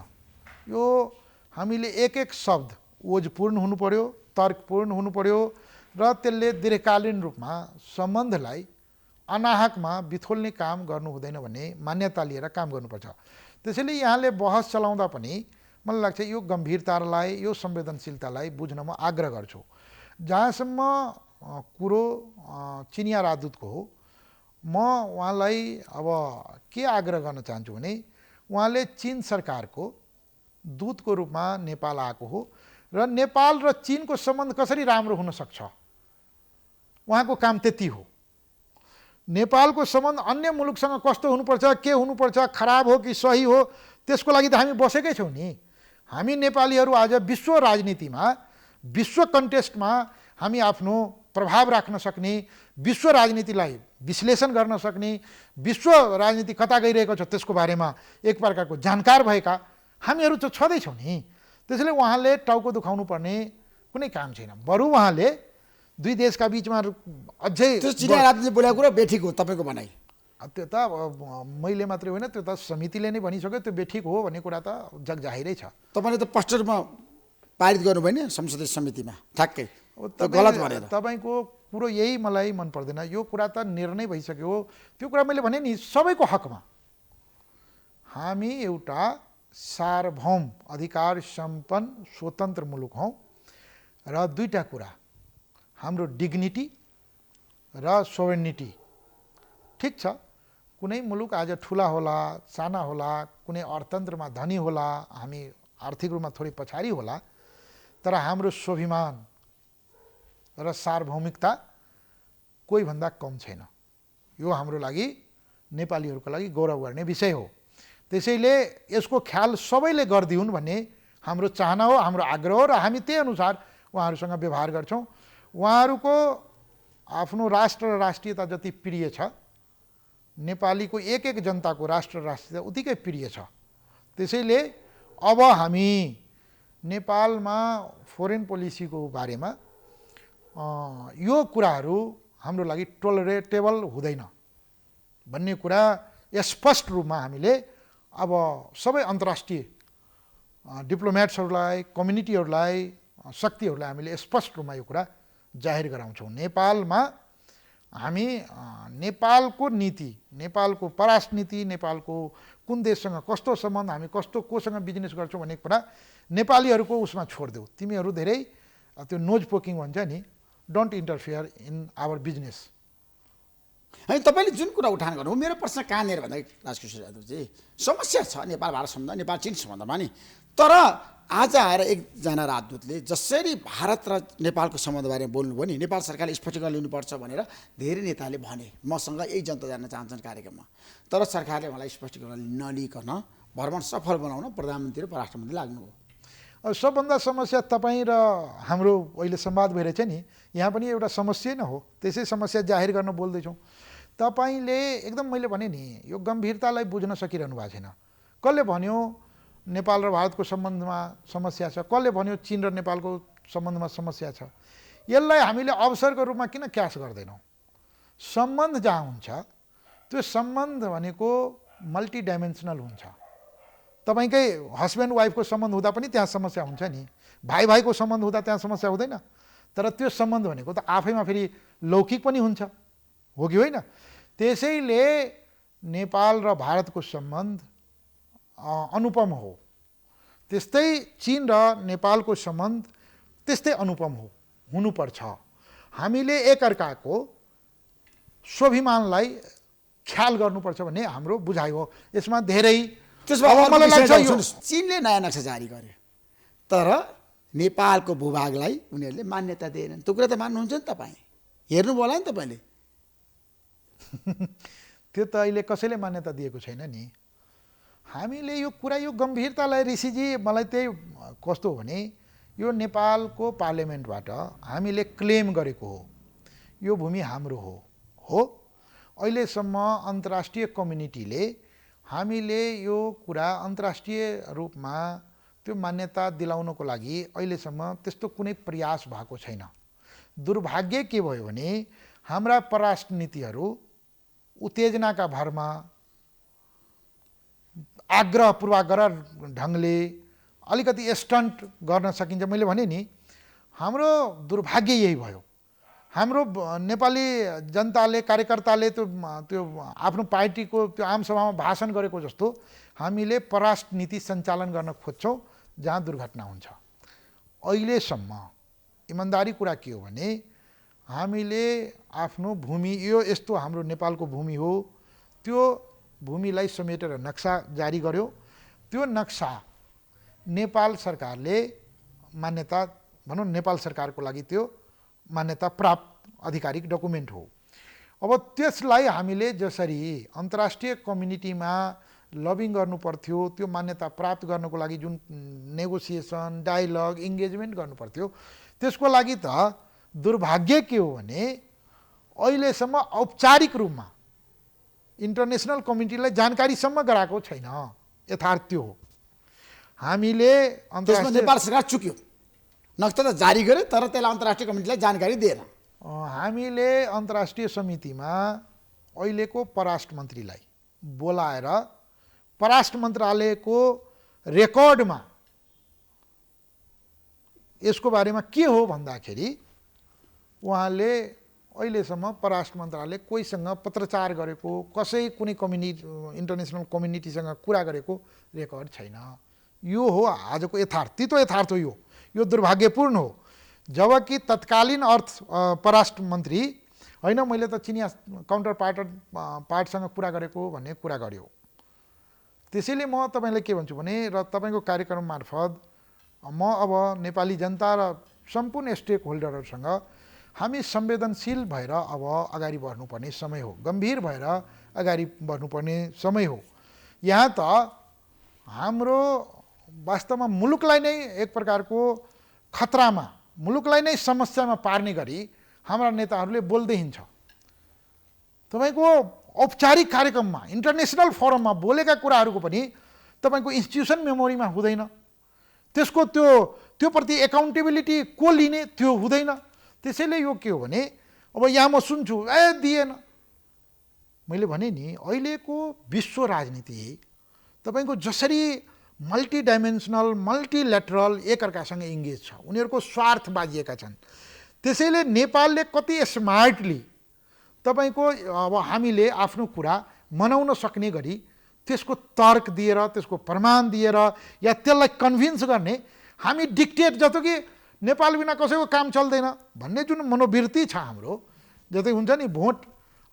यो हामीले एक एक शब्द ओजपूर्ण हुनु पर्यो, तर्कपूर्ण हुनु पर्यो र त्यसले दीर्घकालीन रूपमा सम्बन्धलाई अनाहकमा बिथोल्ने काम गर्नु हुँदैन भन्ने मान्यता लिएर काम गर्नुपर्छ। त्यसैले यहाँले बहस चलाउँदा पनि मलाई लाग्छ यो गम्भीरतालाई, यो संवेदनशीलतालाई बुझ्न म आग्रह गर्छु। जहाँसम्म कुरो चिनिया राजदूतको हो, म उहाँलाई अब के आग्रह गर्न चाहन्छु भने उहाँले चीन सरकारको दूतको रूपमा नेपाल आएको हो र नेपाल र चीनको सम्बन्ध कसरी राम्रो हुन सक्छ उहाँको काम त्यति हो। नेपालको सम्बन्ध अन्य मुलुकसँग कस्तो हुनुपर्छ, के हुनुपर्छ, खराब हो कि सही हो, त्यसको लागि त हामी बसेकै छौँ नि। हामी नेपालीहरू आज विश्व राजनीतिमा, विश्व कन्टेस्टमा हामी आफ्नो प्रभाव राख्न सक्ने, विश्व राजनीतिलाई विश्लेषण गर्न सक्ने, विश्व राजनीति कता गइरहेको छ त्यसको बारेमा एक प्रकारको जानकार भएका हामीहरू त छँदैछौँ नि। त्यसैले उहाँले टाउको दुखाउनु पर्ने कुनै काम छैन। बरु उहाँले दुई देशका बिचमा अझै चिनिया राजदूतले बोलेको कुरा बेठिक हो तपाईँको भनाइ? त्यो त मैले मात्रै होइन, त्यो त समितिले नै भनिसक्यो त्यो बेठिक हो भन्ने कुरा त जगजाहिरै छ। तपाईँले त पोस्टरमा पारित गर्नुभयो नि संसदीय समितिमा, ठ्याक्कै गलत भनेर। तपाईँको कुरो यही मलाई मन पर्दैन। यो कुरा त निर्णय भइसक्यो। त्यो कुरा मैले भने नि सबैको हकमा हामी एउटा सार्वभौम अधिकार सम्पन्न स्वतन्त्र मुलुक हौँ र दुईटा कुरा, हाम्रो डिग्निटी र सोभरेनिटी। ठिक छ, कुनै मुलुक आज ठुला होला, साना होला, कुनै अर्थतन्त्रमा धनी होला, हामी आर्थिक रूपमा थोरै पछाडि होला, तर हाम्रो स्वाभिमान र सार्वभौमिकता कोही भन्दा कम छैन। यो हाम्रो लागि, नेपालीहरूको लागि गौरव गर्ने विषय हो। त्यसैले यसको ख्याल सबैले गरिदिउन् भन्ने हाम्रो चाहना हो, हाम्रो आग्रह हो र हामी त्यही अनुसार उहाँहरूसँग व्यवहार गर्छौँ। उहाँहरूको आफ्नो राष्ट्र र राष्ट्रियता जति प्रिय छ, नेपालीको एक एक जनताको राष्ट्र र राष्ट्रियता उत्तिकै प्रिय छ। त्यसैले अब हामी नेपालमा फोरेन पोलिसीको बारेमा यो कुराहरू हाम्रो लागि टोलरेटेबल हुँदैन भन्ने कुरा स्पष्ट रूपमा हामीले अब सबै अन्तर्राष्ट्रिय डिप्लोमेट्सहरूलाई, कम्युनिटीहरूलाई, शक्तिहरूलाई हामीले स्पष्ट रूपमा यो कुरा जाहेर गराउँछौँ। नेपालमा हामी नेपालको नीति, नेपालको परराष्ट्र नीति, नेपालको कुन देशसँग कस्तो सम्बन्ध, हामी कस्तो कोसँग बिजनेस गर्छौँ भन्ने कुरा नेपालीहरूको उसमा छोडिदेऊ। तिमीहरू धेरै त्यो नोज पोकिङ भन्छ नि, don't interfere in our business, होइन तपाईँले जुन कुरा उठान गर्नु मेरो प्रश्न कहाँनिर भन्दा राजकिशोर यादवजी समस्या छ नेपाल भारत सम्बन्ध नेपाल चीन सम्बन्धमा नि तर आज आएर एकजना राजदूतले जसरी भारत र नेपालको सम्बन्धबारे बोल्नुभयो नि नेपाल सरकारले स्पष्टीकरण लिनुपर्छ भनेर धेरै नेताले भने मसँग यही जनता जान्न चाहन्छन् कार्यक्रममा तर सरकारले मलाई स्पष्टीकरण नलिकन भ्रमण सफल बनाउन प्रधानमन्त्री र परराष्ट्रमन्त्री लाग्नुभयो। सबभन्दा समस्या तपाईँ र हाम्रो अहिले संवाद भइरहेछ नि यहाँ पनि एउटा समस्या नै हो त्यसै समस्या जाहेर गर्न बोल्दैछौँ। तपाईँले एकदम मैले भने नि यो गम्भीरतालाई बुझ्न सकिरहनु भएको छैन। कसले भन्यो नेपाल र भारतको सम्बन्धमा समस्या छ, कसले भन्यो चीन र नेपालको सम्बन्धमा समस्या छ। यसलाई हामीले अवसरको रूपमा किन क्यास गर्दैनौँ? सम्बन्ध जहाँ हुन्छ त्यो सम्बन्ध भनेको मल्टिडाइमेन्सनल हुन्छ। तपाईँकै हस्बेन्ड वाइफको सम्बन्ध हुँदा पनि त्यहाँ समस्या हुन्छ नि, भाइ भाइको सम्बन्ध हुँदा त्यहाँ समस्या हुँदैन। तर त्यो सम्बन्ध भनेको त आफैमा फेरि लौकिक पनि हुन्छ, हो कि होइन? त्यसैले नेपाल र भारतको सम्बन्ध अनुपम हो, त्यस्तै चीन र नेपालको सम्बन्ध त्यस्तै अनुपम हो, हुनुपर्छ। हामीले एकअर्काको स्वाभिमानलाई ख्याल गर्नुपर्छ भन्ने हाम्रो बुझाइ हो। यसमा धेरै मलाई लाग्छ चीनले नयाँ नक्सा जारी गर्यो तर नेपालको भूभागलाई उनीहरूले मान्यता दिएनन्। त्यो कुरा त मान्नुहुन्छ नि तपाईँ, हेर्नुभयो होला नि तपाईँले। त्यो त अहिले कसैले मान्यता दिएको छैन नि। हामीले यो कुरा यो गम्भीरतालाई ऋषिजी मलाई त्यही कस्तो हो भने यो नेपालको पार्लियामेन्टबाट हामीले क्लेम गरेको हो यो भूमि हाम्रो हो। अहिलेसम्म अन्तर्राष्ट्रिय कम्युनिटीले हामीले यो कुरा अन्तर्राष्ट्रिय रूपमा त्यो मान्यता दिलाउनको लागि अहिलेसम्म त्यस्तो कुनै प्रयास भएको छैन। दुर्भाग्य के भयो भने हाम्रा परराष्ट्र नीतिहरू उत्तेजनाका भरमा आग्रह पूर्वाग्रह ढङ्गले अलिकति स्टन्ट गर्न सकिन्छ। मैले भने नि हाम्रो दुर्भाग्य यही भयो। हाम्रो नेपाली जनताले कार्यकर्ताले त्यो आफ्नो पार्टीको त्यो आमसभामा भाषण गरेको जस्तो हामीले परराष्ट्र नीति सञ्चालन गर्न खोज्छौँ जहाँ दुर्घटना हुन्छ। अहिलेसम्म इमान्दारी कुरा के हो भने हामीले आफ्नो भूमि यो यस्तो हाम्रो नेपालको भूमि हो त्यो भूमिलाई समेटेर नक्सा जारी गर्यो। त्यो नक्सा नेपाल सरकारले मान्यता भनौँ नेपाल सरकारको लागि त्यो मान्यता प्राप्त आधिकारिक डकुमेन्ट हो। अब त्यसलाई हामीले जसरी अन्तर्राष्ट्रिय कम्युनिटीमा लबिङ गर्नु पर्थ्यो त्यो मान्यता प्राप्त गर्नको लागि जुन नेगोसिएसन डायलग इङ्गेजमेन्ट गर्नु पर्थ्यो त्यसको लागि त दुर्भाग्य के हो भने अहिलेसम्म औपचारिक रूपमा इन्टरनेसनल कम्युनिटीलाई जानकारीसम्म गराएको छैन। यथार्थ त्यो हो। हामीले नेपाल सरकार चुक्यो, नक्सा त जारी गर्यो तर त्यसलाई अन्तर्राष्ट्रिय कम्युनिटीलाई जानकारी दिएन। हामीले अन्तर्राष्ट्रिय समितिमा अहिलेको परराष्ट्र मन्त्रीलाई बोलाएर परराष्ट्र मन्त्रालयको रेकर्डमा यसको बारेमा के हो भन्दाखेरि उहाँले अहिलेसम्म परराष्ट्र मन्त्रालय कोहीसँग पत्रचार गरेको कसै कुनै कम्युनिटी इन्टरनेसनल कम्युनिटीसँग कुरा गरेको रेकर्ड छैन। यो हो आजको यथार्थ। त्यो यथार्थ हो। यो दुर्भाग्यपूर्ण हो। जबकि तत्कालीन परराष्ट्र मन्त्री होइन मैले त चिनिया काउन्टर पार्टसँग कुरा गरेको भन्ने कुरा गर्यो। त्यसैले म तपाईँलाई के भन्छु भने र तपाईँको कार्यक्रम मार्फत म अब नेपाली जनता र सम्पूर्ण स्टेक होल्डरहरूसँग हामी संवेदनशील भएर अब अगाडि बढ्नुपर्ने समय हो, गम्भीर भएर अगाडि बढ्नुपर्ने समय हो। यहाँ त हाम्रो वास्तवमा मुलुकलाई नै एक प्रकारको खतरामा मुलुकलाई नै समस्यामा पार्ने गरी हाम्रा नेताहरूले बोल्दै हिँड्छ। तपाईँको औपचारिक कार्यक्रममा इन्टरनेसनल फोरममा बोलेका कुराहरूको पनि तपाईँको इन्स्टिट्युसन मेमोरीमा हुँदैन। त्यसको त्योप्रति एकाउन्टेबिलिटी को लिने त्यो हुँदैन। त्यसैले यो के हो भने अब यहाँ म सुन्छु दिएन। मैले भने नि अहिलेको विश्व राजनीति तपाईँको जसरी मल्टिडाइमेन्सनल मल्टिल्याटरल एकअर्कासँग इङ्गेज छ, उनीहरूको स्वार्थ बाजिएका छन्। त्यसैले नेपालले कति स्मार्टली तपाईँको अब हामीले आफ्नो कुरा मनाउन सक्ने गरी त्यसको तर्क दिएर त्यसको प्रमाण दिएर या त्यसलाई कन्भिन्स गर्ने हामी डिक्टेट जस्तो कि नेपाल बिना कसैको काम चल्दैन भन्ने जुन मनोवृत्ति छ हाम्रो, जतै हुन्छ नि भोट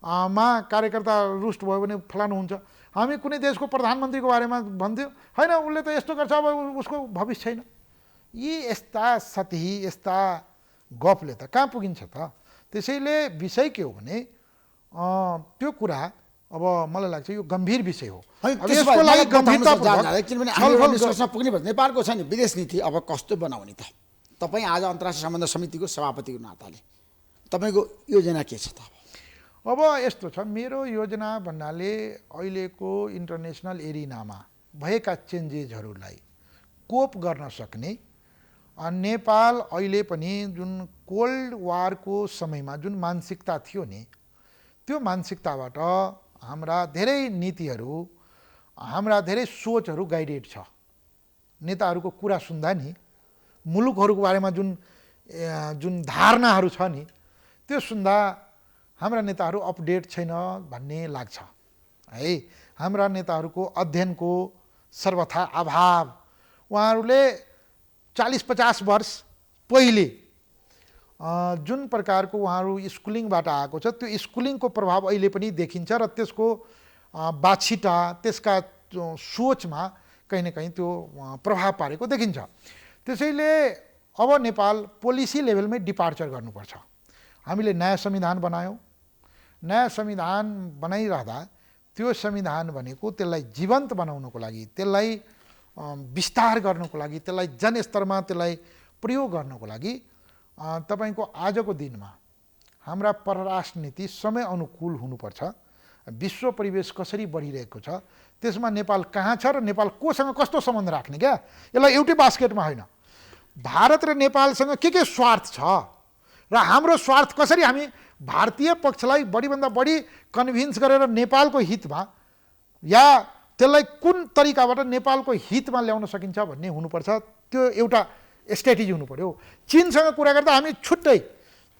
मा कार्यकर्ता रुष्ट भयो भने फलानु हुन्छ। हामी कुनै देशको प्रधानमन्त्रीको बारेमा भन्थ्यो, होइन उसले त यस्तो गर्छ, अब उसको भविष्य छैन। यी यस्ता सतही यस्ता गफले त कहाँ पुगिन्छ त। त्यसैले विषय के हो भने त्यो कुरा अब मलाई लाग्छ यो गम्भीर विषय हो। अब यसको लागि गम्भीरतापूर्वक किनभने छलफल निष्कर्षमा पुग्ने भयो। नेपालको छ नि विदेश नीति अब कस्तो बनाउने त? तपाईँ आज अन्तर्राष्ट्रिय सम्बन्ध समितिको सभापतिको नाताले तपाईँको योजना के छ त? अब यस्तो छ, मेरो योजना भन्नाले अहिलेको इन्टरनेसनल एरिनामा भएका चेन्जेसहरूलाई कोप गर्न सक्ने, नेपाल अहिले पनि जुन कोल्ड वारको समयमा जुन मानसिकता थियो नि, त्यो मानसिकताबाट हाम्रा धेरै नीतिहरू, हाम्रा धेरै सोचहरू गाइडेड छ। नेताहरूको कुरा सुन्दा नि मुलुकहरूको बारेमा जुन धारणाहरू छ नि, त्यो सुन्दा हाम्रा नेताहरू अपडेट छैन भन्ने लाग्छ है। हाम्रा नेताहरूको अध्ययनको सर्वथा अभाव। उहाँहरूले 40-50 वर्ष पहिले जुन प्रकारको उहाँहरू स्कुलिङबाट आएको छ, त्यो स्कुलिङको प्रभाव अहिले पनि देखिन्छ र त्यसको बाछिटा, त्यसका सोचमा कहीँ न कहीँ त्यो प्रभाव पारेको देखिन्छ। त्यसैले अब नेपाल पोलिसी लेभलमै डिपार्चर गर्नुपर्छ। हामीले नयाँ संविधान बनायौँ। नयाँ संविधान बनाइरहँदा त्यो संविधान भनेको त्यसलाई जीवन्त बनाउनको लागि, त्यसलाई विस्तार गर्नको लागि, त्यसलाई जनस्तरमा त्यसलाई प्रयोग गर्नको लागि तपाईको आजको दिनमा हाम्रा परराष्ट्र नीति समय अनुकूल हुनुपर्छ। विश्व परिवेश कसरी बढिरहेको छ, त्यसमा नेपाल कहाँ छ र नेपाल कोसँग कस्तो सम्बन्ध राख्ने क्या, यसलाई एउटै बास्केटमा होइन। भारत र नेपालसँग के स्वार्थ छ र हाम्रो स्वार्थ कसरी हामी भारतीय पक्षलाई बढीभन्दा बढी कन्भिन्स गरेर नेपालको हितमा या त्यसलाई कुन तरिकाबाट नेपालको हितमा ल्याउन सकिन्छ भन्ने हुनुपर्छ। त्यो एउटा स्ट्रेटेजी हुनु पर्यो। चीनसँग कुरा गर्दा हामी छुट्टै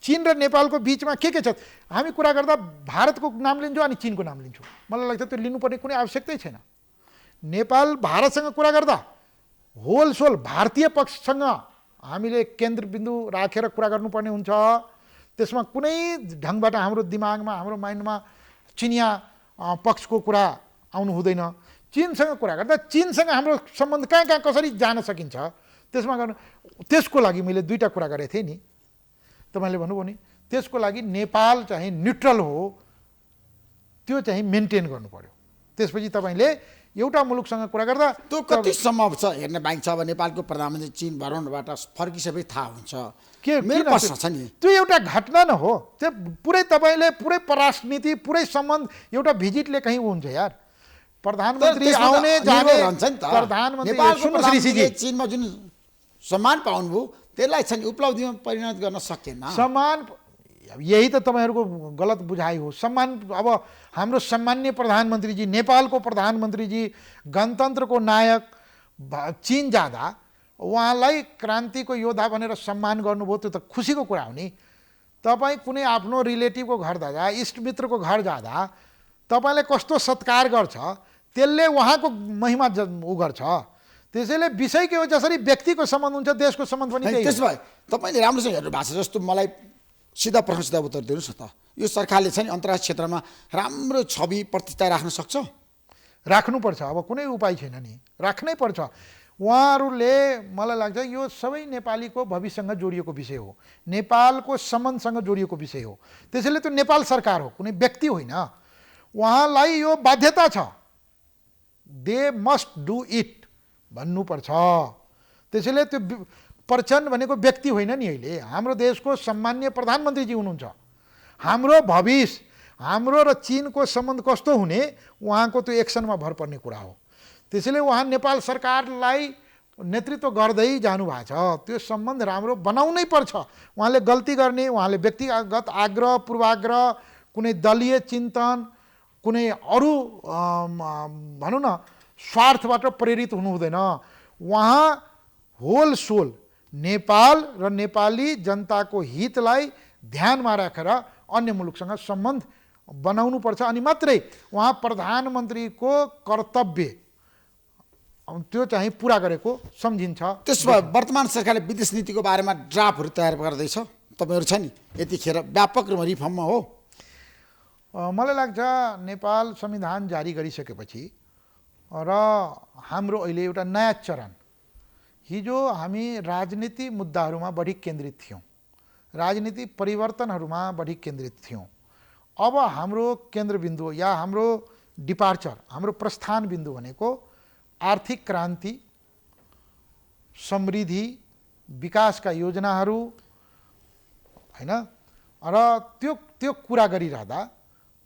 चीन र नेपालको बिचमा के छ, हामी कुरा गर्दा भारतको नाम लिन्छौँ अनि चीनको नाम लिन्छौँ। मलाई लाग्छ त्यो लिनुपर्ने कुनै आवश्यकतै छैन। नेपाल भारतसँग कुरा गर्दा होलसोल भारतीय पक्षसँग हामीले केन्द्रबिन्दु राखेर कुरा गर्नुपर्ने हुन्छ। त्यसमा कुनै ढङ्गबाट हाम्रो दिमागमा, हाम्रो माइन्डमा चिनिया पक्षको कुरा आउनु हुँदैन। चीनसँग कुरा गर्दा चीनसँग हाम्रो सम्बन्ध कहाँ कहाँ कसरी जान सकिन्छ त्यसमा गर्नु। त्यसको लागि मैले दुईवटा कुरा गरेको थिएँ नि, तपाईँले भन्नुभयो नि, त्यसको लागि नेपाल चाहिँ न्युट्रल हो, त्यो चाहिँ मेन्टेन गर्नु पर्यो। त्यसपछि तपाईँले एउटा मुलुकसँग कुरा गर्दा त्यो कति सम्भव छ हेर्ने बाइक छ। अब नेपालको प्रधानमन्त्री चीन भ्रमणबाट फर्किसबै थाहा हुन्छ मेरो प्रश्न छ नि। त्यो एउटा घटना न हो, त्यो पुरै तपाईँले पुरै परराष्ट्र नीति, पुरै सम्बन्ध एउटा भिजिटले कहीँ हुन्छ यार। प्रधानमन्त्री आउने जाने हुन्छ नि त। प्रधानमन्त्री चीनमा जुन सम्मान पाउनुभयो त्यसलाई चाहिँ उपलब्धिमा परिणत गर्न सकेन। सम्मान यही त तपाईँहरूको गलत बुझाइ हो। सम्मान अब हाम्रो सम्मान्य प्रधानमन्त्रीजी, नेपालको प्रधानमन्त्रीजी, गणतन्त्रको नायक चीन जाँदा उहाँलाई क्रान्तिको योद्धा भनेर सम्मान गर्नुभयो, त्यो त खुसीको कुरा हो नि। तपाईँ कुनै आफ्नो रिलेटिभको घर जाँदा, इष्टमित्रको घर जाँदा तपाईँले कस्तो सत्कार गर्छ त्यसले उहाँको महिमा उ गर्छ। त्यसैले विषय के हो, जसरी व्यक्तिको सम्बन्ध हुन्छ देशको सम्बन्ध पनि त्यही हो। त्यसो भए तपाईँले राम्रोसँग हेर्नु भएको छ। जस्तो मलाई सिधा प्रश्न सिधा उत्तर दिनुहोस् न त, यो सरकारले चाहिँ अन्तर्राष्ट्रिय क्षेत्रमा राम्रो छवि प्रतिष्ठा राख्न सक्छ? राख्नुपर्छ। अब कुनै उपाय छैन नि, राख्नै पर्छ। उहाँहरूले मलाई लाग्छ यो सबै नेपालीको भविष्यसँग जोडिएको विषय हो, नेपालको सम्बन्धसँग जोडिएको विषय हो। त्यसैले त्यो नेपाल सरकार हो, कुनै व्यक्ति होइन। उहाँलाई यो बाध्यता छ, दे मस्ट डु इट भन्नुपर्छ। त्यसैले त्यो प्रचण्ड भनेको व्यक्ति होइन नि, अहिले हाम्रो देशको सम्मान्य प्रधानमन्त्रीजी हुनुहुन्छ। हाम्रो भविष्य, हाम्रो र चीनको सम्बन्ध कस्तो हुने उहाँको त्यो एक्सनमा भर पर्ने कुरा हो। त्यसैले उहाँ नेपाल सरकारलाई नेतृत्व गर्दै जानुभएको छ। त्यो सम्बन्ध राम्रो बनाउनै पर्छ। उहाँले गल्ती गर्ने, उहाँले व्यक्तिगत आग्रह पूर्वाग्रह, कुनै दलीय चिन्तन, कुनै अरू भनौँ न स्वार्थबाट प्रेरित हुनु हुँदैन। उहाँ होलसोल नेपाल र नेपाली जनताको हितलाई ध्यानमा राखेर अन्य मुलुकसँग सम्बन्ध बनाउनुपर्छ। अनि मात्रै उहाँ प्रधानमन्त्रीको कर्तव्य त्यो चाहिँ पुरा गरेको सम्झिन्छ। त्यसो भए वर्तमान सरकारले विदेश नीतिको बारेमा ड्राफ्टहरू तयार गर्दैछ, तपाईँहरू छ नि, यतिखेर व्यापक रूपमा रिफर्ममा हो? मलाई लाग्छ नेपाल संविधान जारी गरिसकेपछि र हाम्रो अहिले एउटा नयाँ चरण, हिजो हामी राजनीति मुद्दाहरूमा बढी केन्द्रित थियौँ, राजनीति परिवर्तनहरूमा बढी केन्द्रित थियौँ। अब हाम्रो केन्द्रबिन्दु या हाम्रो डिपार्चर, हाम्रो प्रस्थान बिन्दु भनेको आर्थिक क्रान्ति, समृद्धि, विकासका योजनाहरू हैन। र त्यो कुरा गरिरहँदा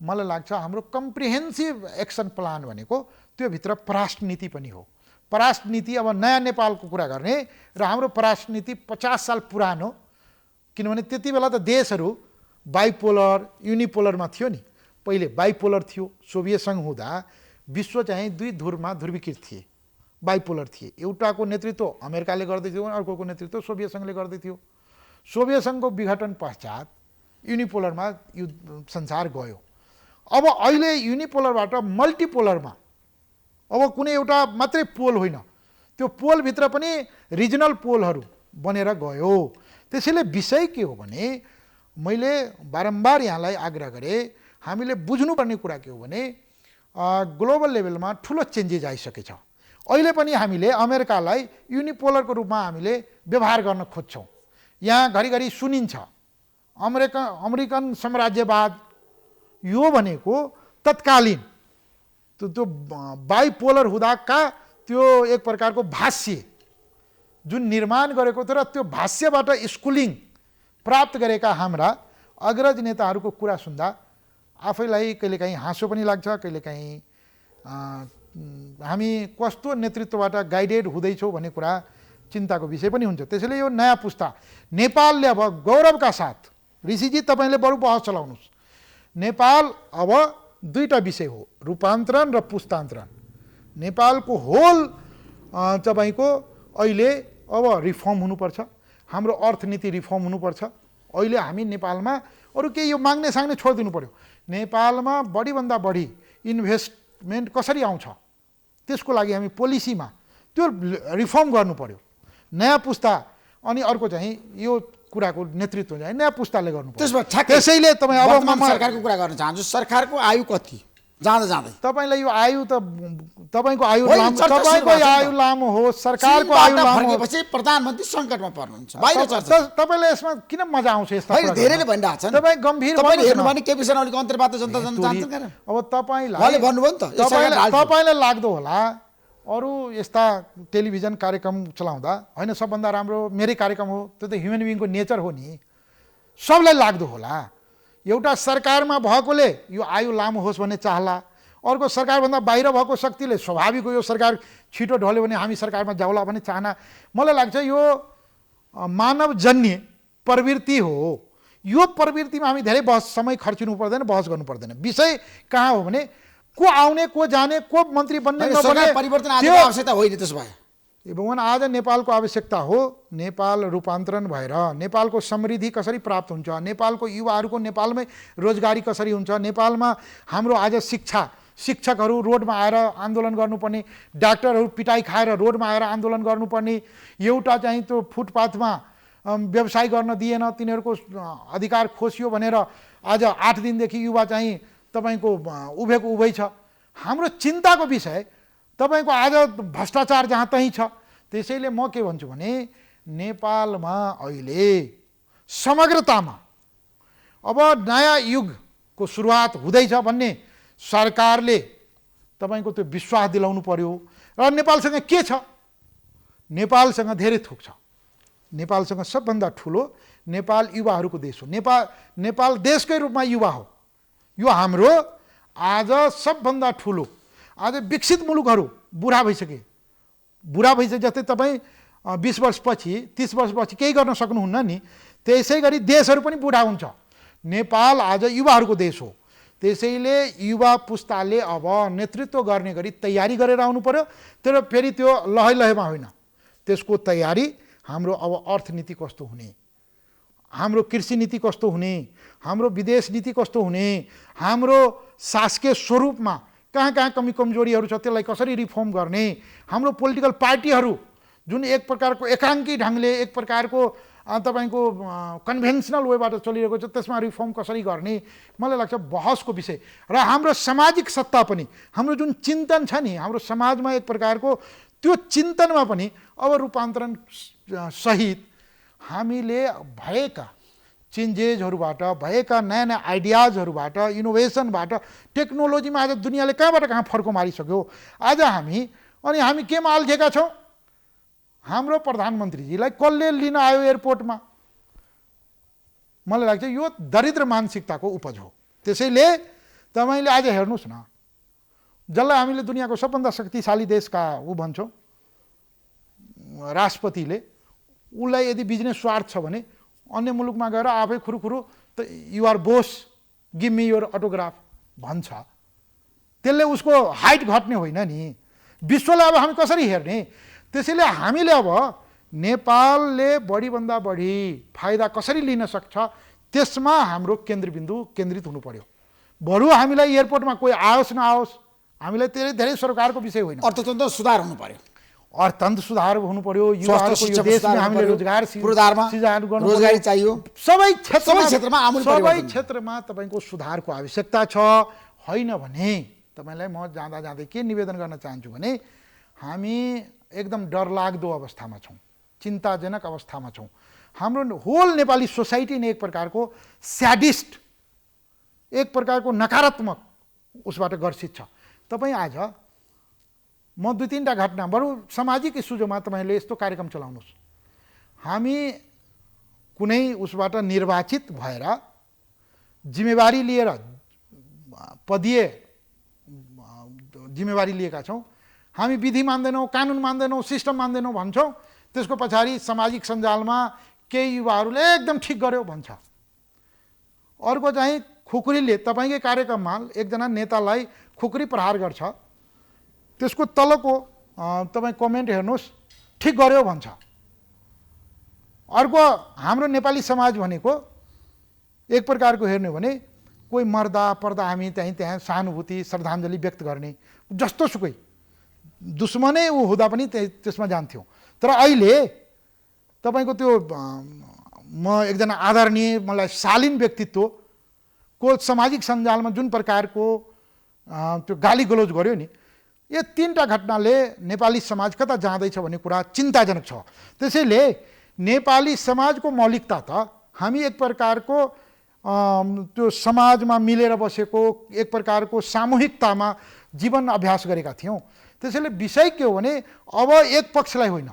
मलाई लाग्छ हाम्रो कम्प्रिहेन्सिभ एक्सन प्लान भनेको त्यो भित्र परराष्ट्र नीति पनि हो। परराष्ट्र नीति अब नयाँ नेपालको कुरा गर्ने र हाम्रो परराष्ट्र नीति 50 साल पुरानो, किनभने त्यति बेला त देशहरू बाइपोलर युनिपोलरमा थियो नि। पहिले बाइपोलर थियो, सोभियत सङ्घ हुँदा विश्व चाहिँ दुई ध्रुवमा ध्रुवीकृत थिए, बाइपोलर थिए। एउटाको नेतृत्व अमेरिकाले गर्दै थियो, अर्कोको नेतृत्व सोभियत सङ्घले गर्दै थियो। सोभियत सङ्घको विघटन पश्चात युनिपोलरमा संसार गयो। अब अहिले युनिपोलरबाट मल्टिपोलरमा, अब कुनै एउटा मात्रै पोल होइन, त्यो पोलभित्र पनि रिजनल पोलहरू बनेर गयो। त्यसैले विषय के हो भने मैले बारम्बार यहाँलाई आग्रह गरेँ, हामीले बुझ्नुपर्ने कुरा के हो भने ग्लोबल लेभलमा ठुलो चेन्जेस आइसकेछ। अहिले पनि हामीले अमेरिकालाई युनिपोलरको रूपमा हामीले व्यवहार गर्न खोज्छौँ। यहाँ घरिघरि सुनिन्छ अमेरिकन साम्राज्यवाद, यो भनेको तत्कालीन त्यो बाइपोलर हुँदाका त्यो एक प्रकारको भाष्य जुन निर्माण गरेको थियो र त्यो भाष्यबाट स्कुलिङ प्राप्त गरेका हाम्रा अग्रज नेताहरूको कुरा सुन्दा आफैलाई कहिलेकाहीँ हाँसो पनि लाग्छ, कहिलेकाहीँ हामी कस्तो नेतृत्वबाट गाइडेड हुँदैछौँ भन्ने कुरा चिन्ताको विषय पनि हुन्छ। त्यसैले यो नयाँ पुस्ता नेपालले अब गौरवका साथ, ऋषिजी तपाईँले बरु बहस चलाउनुहोस्, नेपाल अब दुईटा विषय हो, रूपान्तरण र पुस्तान्तरण। नेपालको होल तपाईँको अहिले अब रिफर्म हुनुपर्छ, हाम्रो अर्थनीति रिफर्म हुनुपर्छ। अहिले हामी नेपालमा अरू केही यो माग्ने साग्ने छोडिदिनु पर्यो। नेपालमा बढीभन्दा बढी इन्भेस्टमेन्ट कसरी आउँछ त्यसको लागि हामी पोलिसीमा त्यो रिफर्म गर्नु पर्यो। नयाँ पुस्ता अनि अर्को चाहिँ यो कुराको नेतृत्व चाहिँ नयाँ पुस्ताले गर्नु पर्यो। त्यसैले तपाईँ अब म सरकारको कुरा गर्न चाहन्छु। सरकारको आयु कति जाँदा जाँदै तपाईँलाई यो आयु त तपाईँको आयु लामो, तपाईँको आयु लामो होस्, सरकारको आयु लामो होस्, प्रधानमन्त्री सङ्कटमा पर्नुहुन्छ, बाहिर चर्चा। तपाईँलाई यसमा किन मजा आउँछ यस्ता धेरैले भनिरहेको छ। तपाईँ गम्भीर हेर्नु भने केपी शर्मा अलिक अन्तर्वार्ता जनता जान्छन्। अब तपाईँलाई भन्नुभयो नि त, तपाईँलाई लाग्दो होला अरू यस्ता टेलिभिजन कार्यक्रम चलाउँदा होइन सबभन्दा राम्रो मेरै कार्यक्रम हो, त्यो त ह्युमन बिइङको नेचर हो नि, सबलाई लाग्दो होला। एउटा सरकारमा भएकोले यो आयु लामो होस् भन्ने चाहला, अर्को सरकारभन्दा बाहिर भएको शक्तिले स्वाभाविक हो यो सरकार छिटो ढल्यो भने हामी सरकारमा जाउँला भन्ने चाहना। मलाई लाग्छ यो मानवजन्य प्रवृत्ति हो। यो प्रवृत्तिमा हामी धेरै समय खर्चिनु पर्दैन, बहस गर्नु पर्दैन। विषय कहाँ हो भने को आउने, को जाने, को मन्त्री बन्ने नबन्ने परिवर्तन आजको आवश्यकता होइन। त्यसो भए भगवान आज नेपालको आवश्यकता हो। नेपाल रूपान्तरण भएर नेपालको समृद्धि कसरी प्राप्त हुन्छ, नेपालको युवाहरूको नेपालमै रोजगारी कसरी हुन्छ, नेपालमा हाम्रो आज शिक्षकहरू रोडमा आएर आन्दोलन गर्नुपर्ने, डाक्टरहरू पिटाइ खाएर रोडमा आएर आन्दोलन गर्नुपर्ने, एउटा चाहिँ त्यो फुटपाथमा व्यवसाय गर्न दिएन, तिनीहरूको अधिकार खोसियो भनेर आज 8 दिनदेखि युवा चाहिँ तपाईँको उभेको उभै छ। हाम्रो चिन्ताको विषय तपाईँको आज भ्रष्टाचार जहाँ तहीँ छ। त्यसैले म के भन्छु भने नेपालमा अहिले समग्रतामा अब नयाँ युगको सुरुवात हुँदैछ भन्ने सरकारले तपाईँको त्यो विश्वास दिलाउनु पर्यो। र नेपालसँग के छ, नेपालसँग धेरै थोक छ। नेपालसँग सबभन्दा ठुलो नेपाल युवाहरूको देश हो। नेपाल देशकै रूपमा युवा हो। यो हाम्रो आज सबभन्दा ठुलो, आज विकसित मुलुकहरू बुढा भइसके जस्तै तपाईँ 20 वर्षपछि 30 वर्षपछि केही गर्न सक्नुहुन्न नि, त्यसै गरी देशहरू पनि बुढा हुन्छ। नेपाल आज युवाहरूको देश हो। त्यसैले युवा पुस्ताले अब नेतृत्व गर्ने गरी तयारी गरेर आउनु पर्यो। तर फेरि त्यो लहैलहैमा होइन, त्यसको तयारी हाम्रो अब अर्थनीति कस्तो हुने, हाम्रो कृषि नीति कस्तो हुने, हाम्रो विदेश नीति कस्तो हुने, हाम्रो शासकीय स्वरूपमा कहाँ कहाँ कमी कमजोरीहरू छ त्यसलाई कसरी रिफर्म गर्ने, हाम्रो पोलिटिकल पार्टीहरू जुन एक प्रकारको एकाङ्की ढङ्गले एक प्रकारको तपाईँको कन्भेन्सनल वेबाट चलिरहेको छ, त्यसमा रिफर्म कसरी गर्ने, मलाई लाग्छ बहसको विषय। र हाम्रो सामाजिक सत्ता पनि, हाम्रो जुन चिन्तन छ नि हाम्रो समाजमा एक प्रकारको, त्यो चिन्तनमा पनि अब रूपान्तरण सहित हामीले भएका चेन्जेसहरूबाट, भएका नयाँ नयाँ आइडियाजहरूबाट, इनोभेसनबाट, टेक्नोलोजीमा आज दुनियाँले कहाँबाट कहाँ फर्को मारिसक्यो। आज हामी केमा अल्झेका छौँ? हाम्रो प्रधानमन्त्रीजीलाई कसले लिन आयो एयरपोर्टमा? मलाई लाग्छ यो दरिद्र मानसिकताको उपज हो। त्यसैले तपाईँले आज हेर्नुहोस् न, जसलाई हामीले दुनियाँको सबभन्दा शक्तिशाली देशका भन्छौँ राष्ट्रपतिले, उसलाई यदि बिजनेस स्वार्थ छ भने अन्य मुलुकमा गएर आफै खुरुखुरु त you are boss give me your autograph भन्छ। त्यसले उसको हाइट घट्ने होइन नि। विश्वलाई अब हामी कसरी हेर्ने? त्यसैले हामीले अब नेपालले बढीभन्दा बढी फाइदा कसरी लिन सक्छ त्यसमा हाम्रो केन्द्रित हुनु पर्यो। बरु हामीलाई एयरपोर्टमा कोही आओस् नआओस्, हामीलाई धेरै सरकारको विषय होइन, अर्थतन्त्र सुधार हुनु पर्यो, अर्थतन्त्र सुधार हुनु पर्यो, युवाहरूको यो देशमा हामीले रोजगार रोजगारी चाहियो, सबै क्षेत्रमा तपाईँको सुधारको आवश्यकता छ। होइन भने तपाईँलाई म जाँदै के निवेदन गर्न चाहन्छु भने हामी एकदम डरलाग्दो अवस्थामा छौँ, चिन्ताजनक अवस्थामा छौँ। हाम्रो होल नेपाली सोसाइटी नै एक प्रकारको स्याडिस्ट, एक प्रकारको नकारात्मक उसबाट ग्रसित छ। तपाईँ आज म 2-3टा घटना, बरु सामाजिक इस्युजमा तपाईँले यस्तो कार्यक्रम चलाउनुहोस्। हामी कुनै उसबाट निर्वाचित भएर जिम्मेवारी लिएर, पदीय जिम्मेवारी लिएका छौँ, हामी विधि मान्दैनौँ, कानुन मान्दैनौँ, सिस्टम मान्दैनौँ भन्छौँ। त्यसको पछाडि सामाजिक सञ्जालमा केही युवाहरूले एकदम ठिक गर्यो भन्छ। अर्को चाहिँ खुकुरीले तपाईँकै कार्यक्रममा एकजना नेतालाई खुकुरी प्रहार गर्छ, त्यसको तलको तपाईँ कमेन्ट हेर्नुहोस्, ठिक गर्यो भन्छ। अर्को हाम्रो नेपाली समाज भनेको एक प्रकारको हेर्ने हो भने कोही मर्दा पर्दा हामी त्यहाँ सहानुभूति श्रद्धाञ्जली व्यक्त गर्ने, जस्तो सुकै दुश्मनै ऊ हुँदा पनि त्यसमा जान्थ्यौँ। तर अहिले तपाईँको त्यो म एकजना आदरणीय मलाई शालीन व्यक्तित्वको सामाजिक सञ्जालमा जुन प्रकारको त्यो गाली गलोज गर्यो नि, यो 3टा घटनाले नेपाली समाज कता जाँदैछ भन्ने कुरा चिन्ताजनक छ। त्यसैले नेपाली समाजको मौलिकता त हामी एक प्रकारको त्यो समाजमा मिलेर बसेको एक प्रकारको सामूहिकतामा जीवन अभ्यास गरेका थियौँ। त्यसैले विषय के हो भने अब एक पक्षलाई होइन,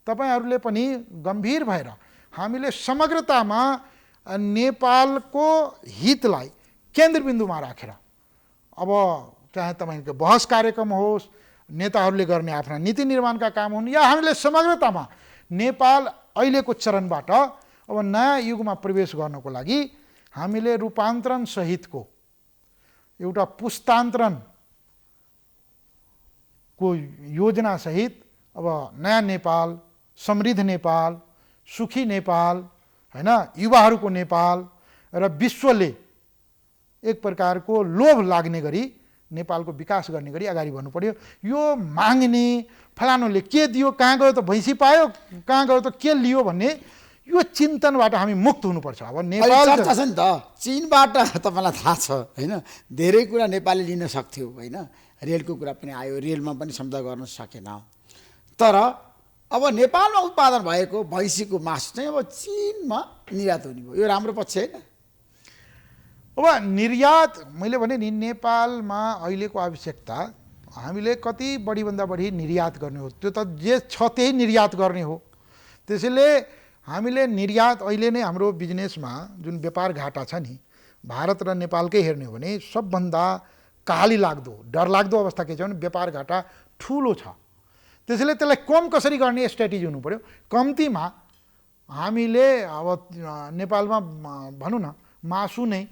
तपाईहरूले पनि गम्भीर भएर हामीले समग्रतामा नेपालको हितलाई केन्द्रबिन्दुमा राखेर, अब चाहे तपाईँको बहस कार्यक्रम होस्, नेताहरूले गर्ने आफ्ना नीति निर्माणका काम हुन्, या हामीले समग्रतामा नेपाल अहिलेको चरणबाट अब नयाँ युगमा प्रवेश गर्नको लागि हामीले रूपान्तरण सहितको एउटा पुस्तान्तरणको योजना सहित अब नयाँ नेपाल, समृद्ध नेपाल, सुखी नेपाल, हैन, युवाहरूको नेपाल र विश्वले एक प्रकारको लोभ लाग्ने गरी नेपालको विकास गर्ने गरी अगाडि बढ्नु पर्यो। यो माग्ने फलानुले के दियो, कहाँ गयो त भैँसी पायो, कहाँ गयो त के लियो भन्ने यो चिन्तनबाट हामी मुक्त हुनुपर्छ। अब नेपाल चर्चा छ नि त, चीनबाट तपाईँलाई थाहा छ होइन, धेरै कुरा नेपालले लिन सक्थ्यो होइन, रेलको कुरा पनि आयो, रेलमा पनि सम्झौता गर्न सकेन। तर अब नेपालमा उत्पादन भएको भैँसीको मासु चाहिँ अब चीनमा निर्यात हुने भयो, यो राम्रो पक्ष होइन। अब निर्यात मैले भने नि नेपालमा अहिलेको आवश्यकता हामीले कति बढीभन्दा बढी निर्यात गर्ने हो, त्यो त जे छ त्यही निर्यात गर्ने हो। त्यसैले हामीले निर्यात अहिले नै हाम्रो बिजनेसमा जुन व्यापार घाटा छ नि, भारत र नेपालकै हेर्ने हो भने सबभन्दा काली लाग्दो डरलाग्दो अवस्था के छ भने व्यापार घाटा ठुलो छ। त्यसैले त्यसलाई कम कसरी गर्ने स्ट्राटेजी हुनु पर्यो। कम्तीमा हामीले अब नेपालमा भनौँ न मासु नै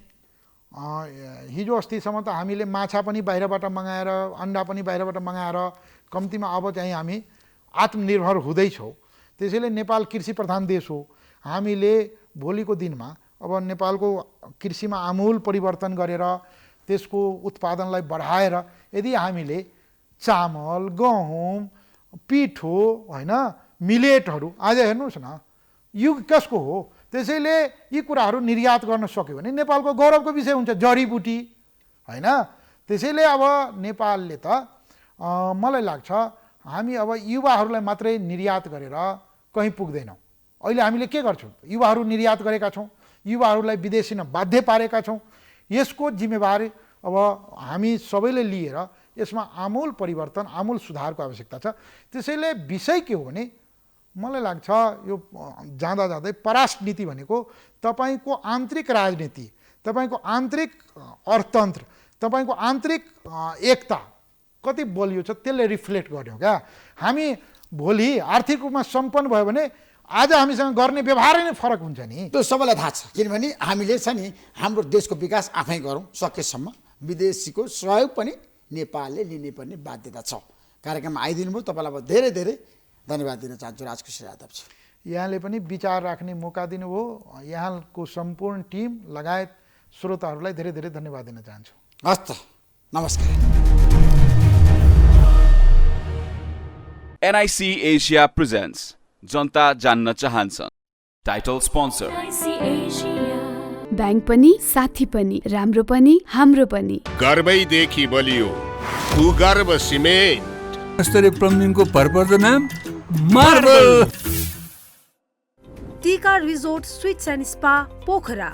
हिजो अस्तिसम्म त हामीले माछा पनि बाहिरबाट मगाएर, अन्डा पनि बाहिरबाट मगाएर, कम्तीमा अब चाहिँ हामी आत्मनिर्भर हुँदैछौँ। त्यसैले नेपाल कृषि प्रधान देश हो। हामीले भोलिको दिनमा अब नेपालको कृषिमा आमूल परिवर्तन गरेर त्यसको उत्पादनलाई बढाएर यदि हामीले चामल, गहुँ, पिठो, होइन, मिलेटहरू, आज हेर्नुहोस् न युग कसको हो? त्यसैले यी कुराहरू निर्यात गर्न सक्यो भने नेपालको गौरवको विषय हुन्छ, जडीबुटी होइन। त्यसैले अब नेपालले त मलाई लाग्छ हामी अब युवाहरूलाई मात्रै निर्यात गरेर कहीँ पुग्दैनौँ। अहिले हामीले के गर्छौँ? युवाहरू निर्यात गरेका छौँ, युवाहरूलाई विदेशीमा बाध्य पारेका छौँ। यसको जिम्मेवारी अब हामी सबैले लिएर यसमा आमूल परिवर्तन, आमूल सुधारको आवश्यकता छ। त्यसैले विषय के हो भने मलाई लाग्छ यो जाँदा जाँदै पराष्ट्रनीति भनेको तपाईँको आन्तरिक राजनीति, तपाईँको आन्तरिक अर्थतन्त्र, तपाईँको आन्तरिक एकता कति बलियो छ त्यसले रिफ्लेक्ट गर्यो क्या। हामी भोलि आर्थिक रूपमा सम्पन्न भयो भने आज हामीसँग गर्ने व्यवहारै नै फरक हुन्छ नि। त्यो सबैलाई थाहा छ, किनभने हामीले छ नि हाम्रो देशको विकास आफै गरौँ, सकेसम्म विदेशीको सहयोग पनि नेपालले लिनुपर्ने बाध्यता छ। कार्यक्रममा आइदिनु भयो, तपाईँलाई अब धेरै धेरै धन्यवाद दिन चाहन्छु राजकुशल यादवजी। यहाँले पनि विचार राख्ने मौका दिनुभयो। यहाँको सम्पूर्ण टिम लगायत श्रोताहरूलाई धेरै धेरै धन्यवाद दिन चाहन्छु। हस् त, नमस्कार। NIC Asia presents जनता जान्न चाहन्छन्। टाइटल स्पोन्सर ब्याङ्क पनि साथी पनि, राम्रो पनि हाम्रो पनि। गर्वैदेखि बलियो भूगर्भ सिमेन्ट। स्तरीय प्लम्बिङको भरपर्दो नाम मार्बल। टीका resort sweets and spa Pokhara.